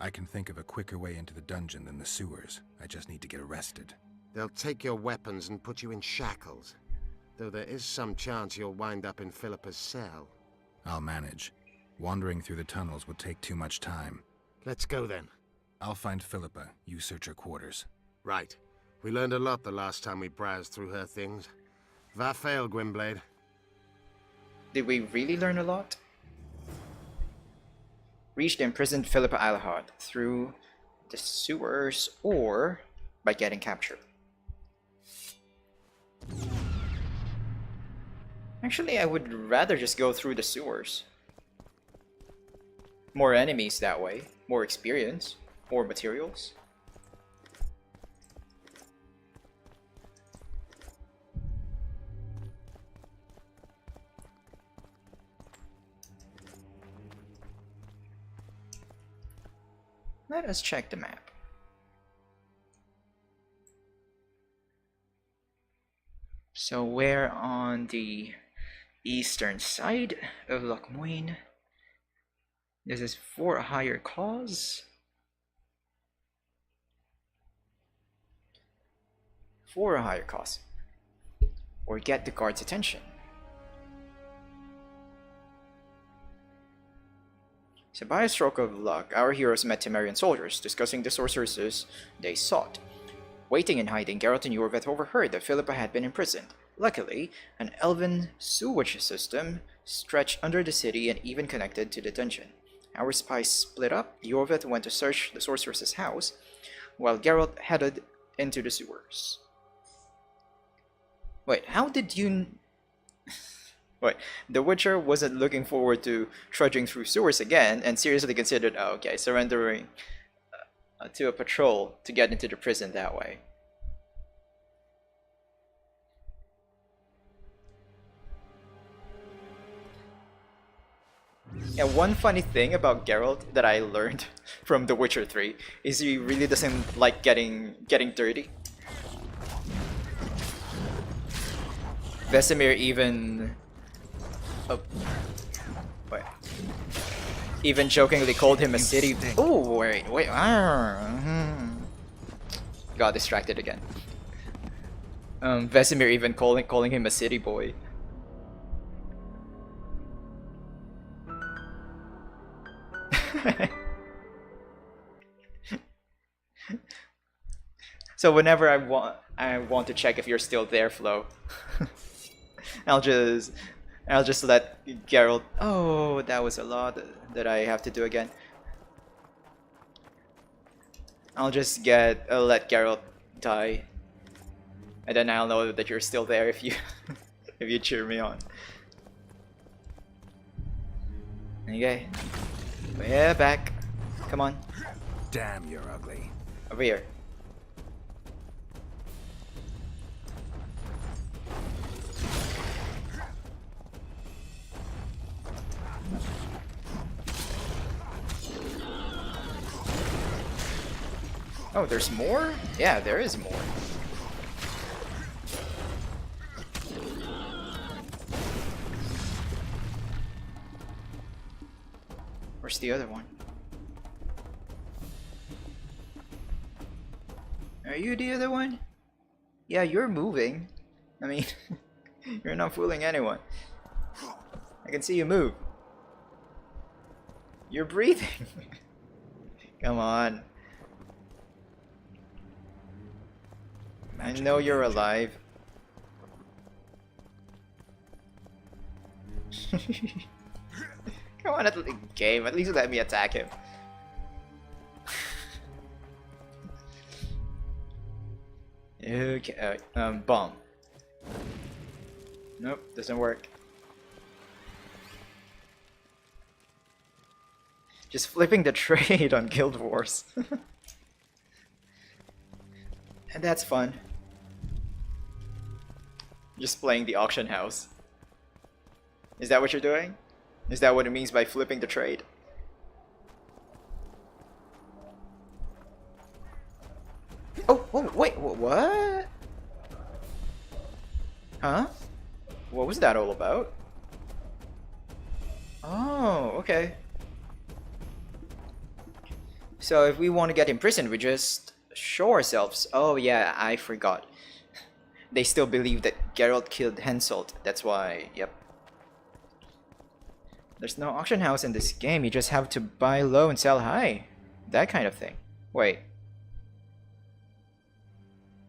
I can think of a quicker way into the dungeon than the sewers. I just need to get arrested. They'll take your weapons and put you in shackles, though there is some chance you'll wind up in Philippa's cell. I'll manage. Wandering through the tunnels would take too much time. Let's go then. I'll find Philippa. You search her quarters. Right. We learned a lot the last time we browsed through her things. Va fail, Gwynblade. Did we really learn a lot? Reach the imprisoned Philippa Alahad through the sewers or by getting captured. Actually, I would rather just go through the sewers. More enemies that way, more experience, more materials. Let us check the map. So we're on the eastern side of Loch Muin. This is for a higher cause. For a higher cause. Or get the guard's attention. So by a stroke of luck, our heroes met Temerian soldiers discussing the sorceresses they sought. Waiting in hiding, Geralt and Yorveth overheard that Philippa had been imprisoned. Luckily, an elven sewage system stretched under the city and even connected to the dungeon. Our spies split up. Yorveth went to search the sorceress's house, while Geralt headed into the sewers. Wait, how did you... Wait, the Witcher wasn't looking forward to trudging through sewers again and seriously considered, oh, okay, surrendering to a patrol to get into the prison that way. Yeah, one funny thing about Geralt that I learned from The Witcher 3 is he really doesn't like getting dirty. Vesemir even... Oh, wait. Even jokingly called him a city... Oh, wait. Got distracted again. Vesemir even calling him a city boy. So whenever I want to check if you're still there, Flo, I'll just let Geralt. Oh, that was a lot that I have to do again. I'll let Geralt die, and then I'll know that you're still there if you if you cheer me on. Okay, we're back. Come on. Damn, you're ugly. Over here. Oh, there's more? Yeah, there is more. Where's the other one? Are you the other one? Yeah, you're moving. I mean, you're not fooling anyone. I can see you move. You're breathing. Come on. I know you're alive. Come on, game. At least let me attack him. Okay, bomb. Nope, doesn't work. Just flipping the trade on Guild Wars. And that's fun. Just playing the auction house. Is that what you're doing? Is that what it means by flipping the trade? Oh, wait, what? Huh? What was that all about? Oh, okay. So if we want to get imprisoned, we just show ourselves. Oh yeah, I forgot. They still believe that Geralt killed Henselt. That's why, yep. There's no auction house in this game. You just have to buy low and sell high. That kind of thing. Wait.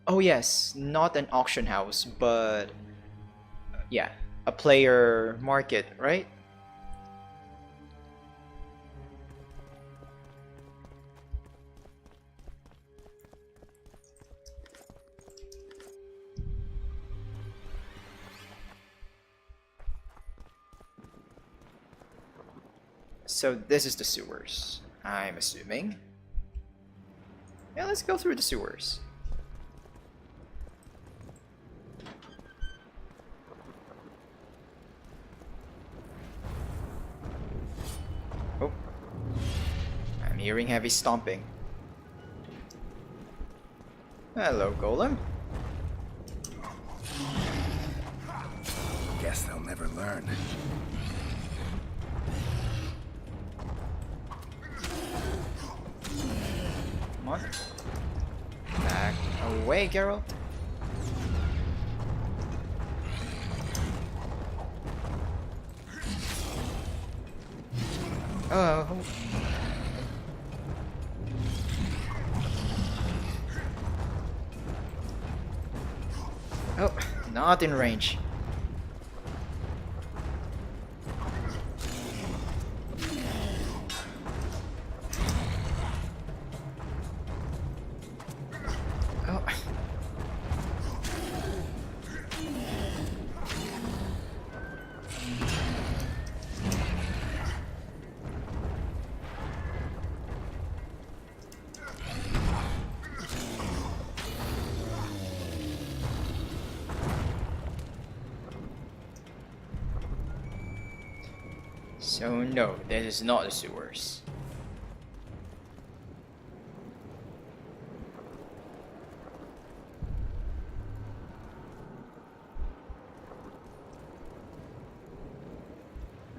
Oh yes, not an auction house, but yeah, a player market, right? So this is the sewers, I'm assuming. Yeah, let's go through the sewers. Oh. I'm hearing heavy stomping. Hello, Golem. Guess they'll never learn. Come on. Back away, Geralt. Oh. Oh, not in range. Oh. So no, this is not the sewers.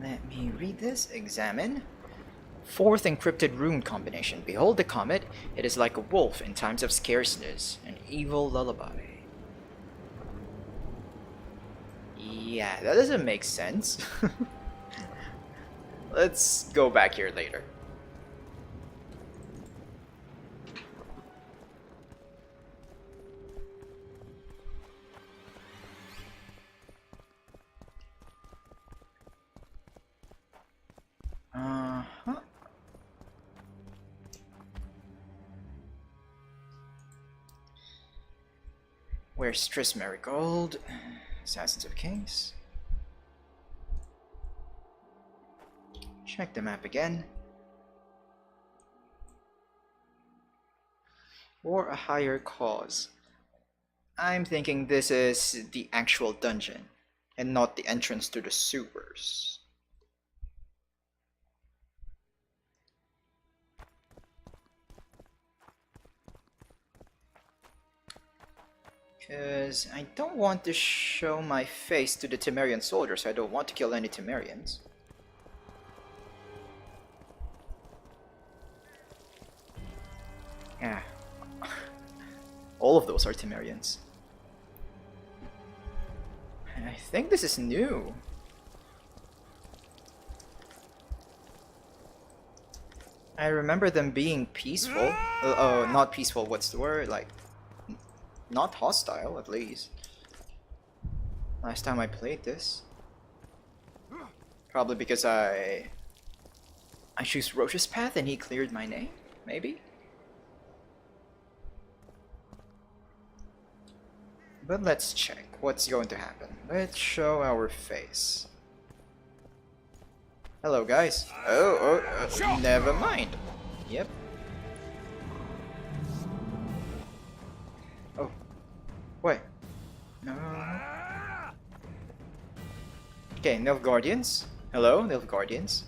Let me read this. Examine. Fourth encrypted rune combination. Behold the comet. It is like a wolf in times of scarceness. An evil lullaby. Yeah, that doesn't make sense. Let's go back here later. Uh-huh. Where's Triss Marigold? Assassins of Kings. Check the map again. For a higher cause. I'm thinking this is the actual dungeon and not the entrance to the sewers. Because I don't want to show my face to the Temerian soldiers. I don't want to kill any Temerians. Yeah. All of those are Temerians. I think this is new. I remember them being peaceful. Oh, not peaceful, what's the word? Like, not hostile, at least. Last time I played this. Probably because I choose Roche's path and he cleared my name, maybe? But let's check what's going to happen. Let's show our face. Hello, guys. Never mind. Yep. Oh. Wait. No. Okay, Nilfgaardians. Hello, Nilfgaardians.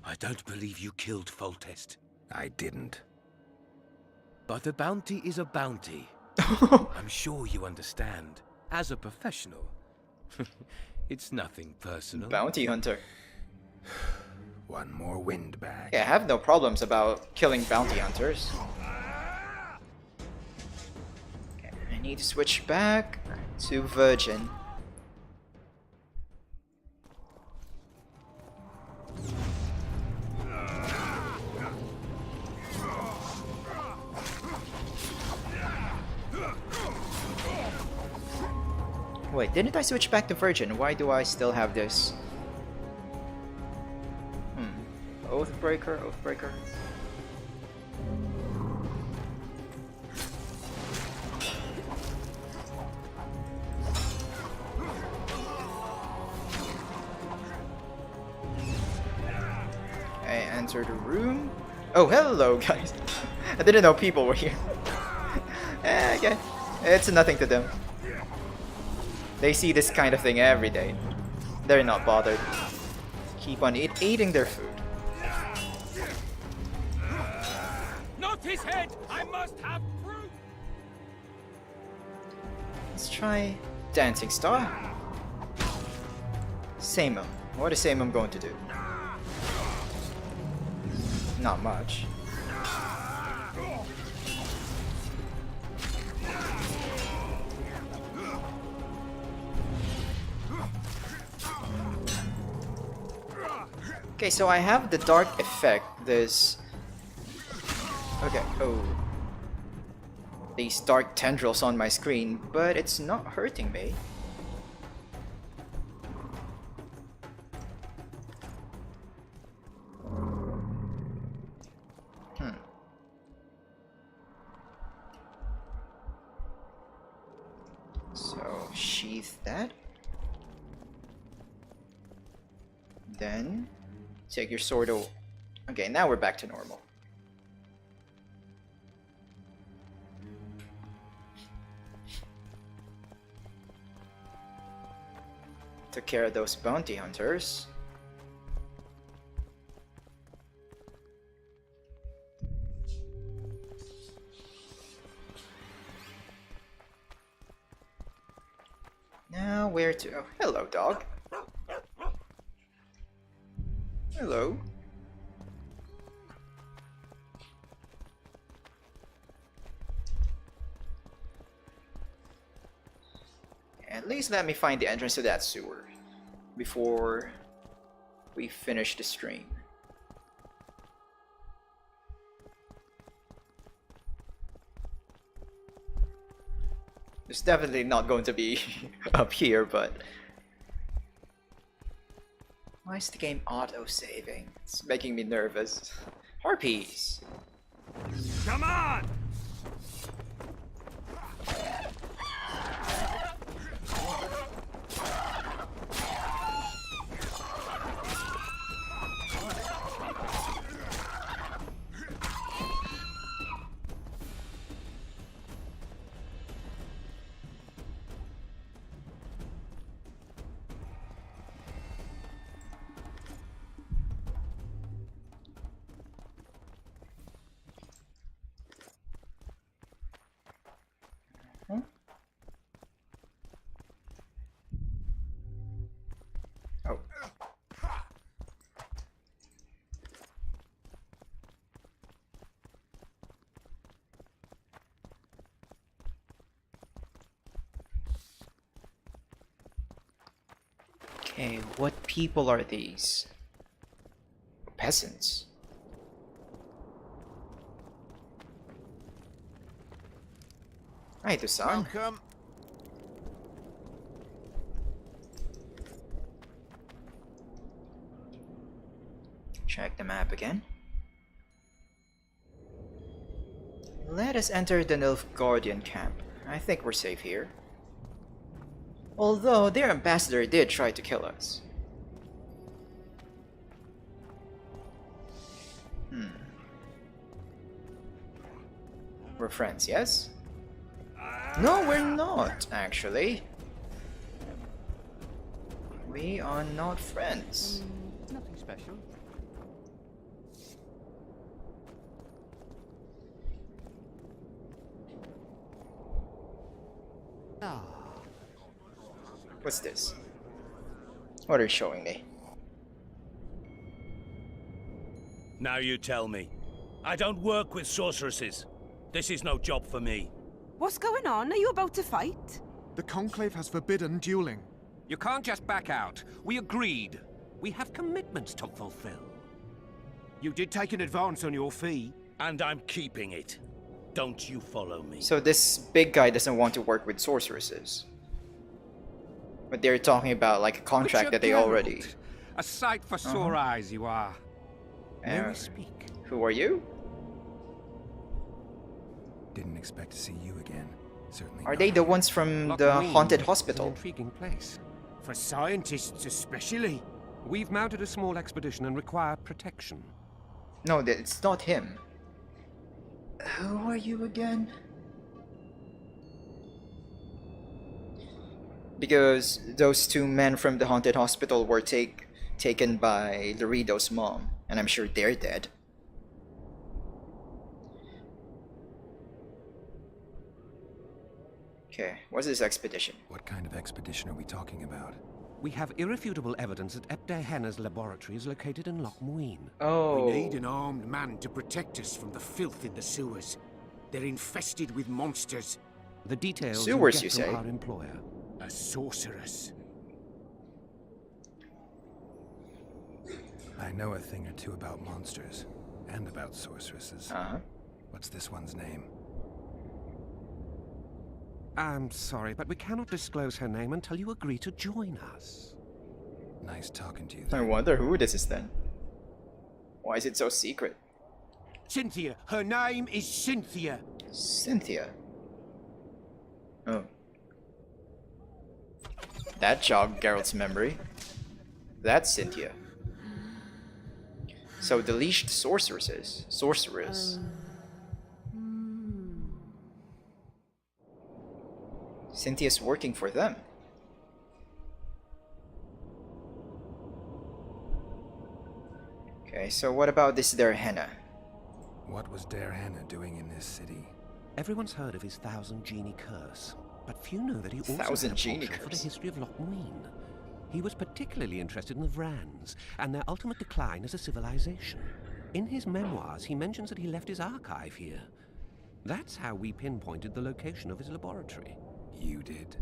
I don't believe you killed Foltest. I didn't. But a bounty is a bounty. I'm sure you understand. As a professional, it's nothing personal. Bounty hunter. One more windbag. Yeah, I have no problems about killing bounty hunters. Okay, I need to switch back to Vergen. Wait, didn't I switch back to Vergen? Why do I still have this? Oathbreaker, Oathbreaker. I enter the room. Oh, hello, guys. I didn't know people were here. Okay, it's nothing to them. They see this kind of thing every day. They're not bothered. Keep on eating their food. Not his head! I must have proof! Let's try Dancing Star. Samum. What is Samum going to do? Not much. Okay, so I have the dark effect, this... Okay, these dark tendrils on my screen, but it's not hurting me. So, sheath that. Then... take your sword. Okay, now we're back to normal. Took care of those bounty hunters. Now where to? Oh, hello, dog. Hello. At least let me find the entrance to that sewer before we finish the stream. It's definitely not going to be up here, but... why is the game auto-saving? It's making me nervous. Harpies! Come on! Oh. Okay, what people are these? Peasants. Hi, Tucson. Welcome. Check the map again. Let us enter the Nilfgaardian camp. I think we're safe here. Although their ambassador did try to kill us. We're friends, yes? No, we're not, actually. We are not friends. Nothing special. What's this? What are you showing me? Now you tell me. I don't work with sorceresses. This is no job for me. What's going on? Are you about to fight? The Conclave has forbidden dueling. You can't just back out. We agreed. We have commitments to fulfill. You did take an advance on your fee. And I'm keeping it. Don't you follow me. So this big guy doesn't want to work with sorceresses. But they're talking about like a contract that they already... A sight for sore eyes you are. May we speak? Who are you? Didn't expect to see you again. Certainly. Are they the ones from the haunted hospital? Intriguing place. For scientists especially. We've mounted a small expedition and require protection. No, it's not him. Who are you again? Because those two men from the haunted hospital were taken by Laredo's mom, and I'm sure they're dead. Okay, what's this expedition? What kind of expedition are we talking about? We have irrefutable evidence that Epter Henna's laboratory is located in Loch Muin. Oh. We need an armed man to protect us from the filth in the sewers. They're infested with monsters. The details Sewers, you you get say? from our employer. A sorceress. I know a thing or two about monsters. And about sorceresses. What's this one's name? I'm sorry, but we cannot disclose her name until you agree to join us. Nice talking to you. I wonder who this is then. Why is it so secret? Cynthia. Her name is Cynthia. Cynthia? Oh. That jogged Geralt's memory. That's Cynthia. So the leashed sorceress. Cynthia's working for them. Okay, so what about this there Henna? What was Der Henna doing in this city? Everyone's heard of his Thousand Genie curse, but few know that he also Thousand had a Genie penchant for the curse. history of Loch Muin. He was particularly interested in the Vrans and their ultimate decline as a civilization. In his memoirs, he mentions that he left his archive here. That's how we pinpointed the location of his laboratory. You did?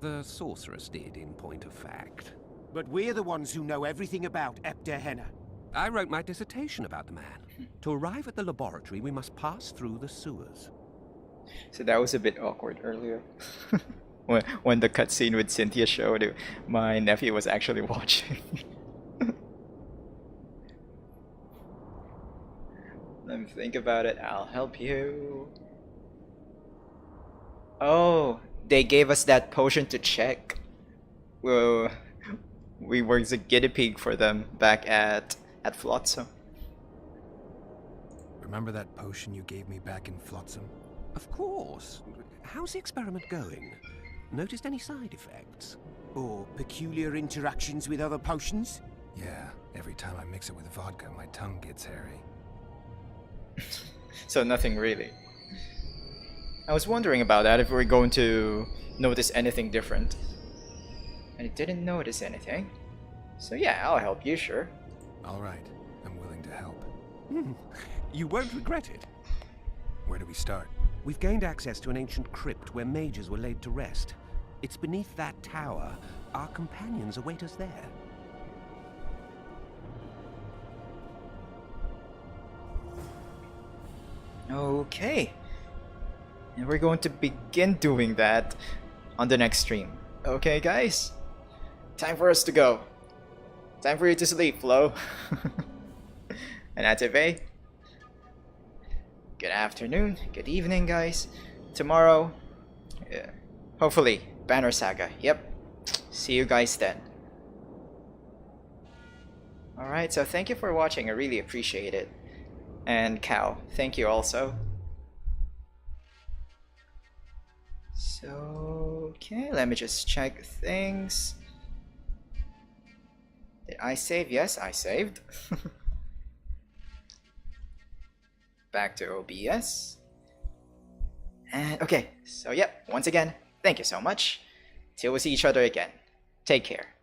The sorceress did, in point of fact. But we're the ones who know everything about Epter Henna. I wrote my dissertation about the man. To arrive at the laboratory, we must pass through the sewers. So that was a bit awkward earlier. when the cutscene with Cynthia showed, my nephew was actually watching. Let me think about it. I'll help you. Oh, they gave us that potion to check. Well, we were the guinea pig for them back at Flotsam. Remember that potion you gave me back in Flotsam? Of course. How's the experiment going? Noticed any side effects? Or peculiar interactions with other potions? Yeah, every time I mix it with vodka, my tongue gets hairy. So nothing really. I was wondering about that, if we were going to notice anything different. And it didn't notice anything. So yeah, I'll help you, sure. Alright, I'm willing to help. You won't regret it. Where do we start? We've gained access to an ancient crypt where mages were laid to rest. It's beneath that tower. Our companions await us there. Okay. And we're going to begin doing that on the next stream. Okay, guys? Time for us to go. Time for you to sleep, Flo. And Ative. Good afternoon, good evening, guys. Tomorrow, Yeah. Hopefully, Banner Saga. Yep. See you guys then. Alright, so thank you for watching. I really appreciate it. And Cal, thank you also. So, okay, let me just check things. Did I save? Yes, I saved. Back to OBS. And okay, so yep, once again, thank you so much. Till we see each other again. Take care.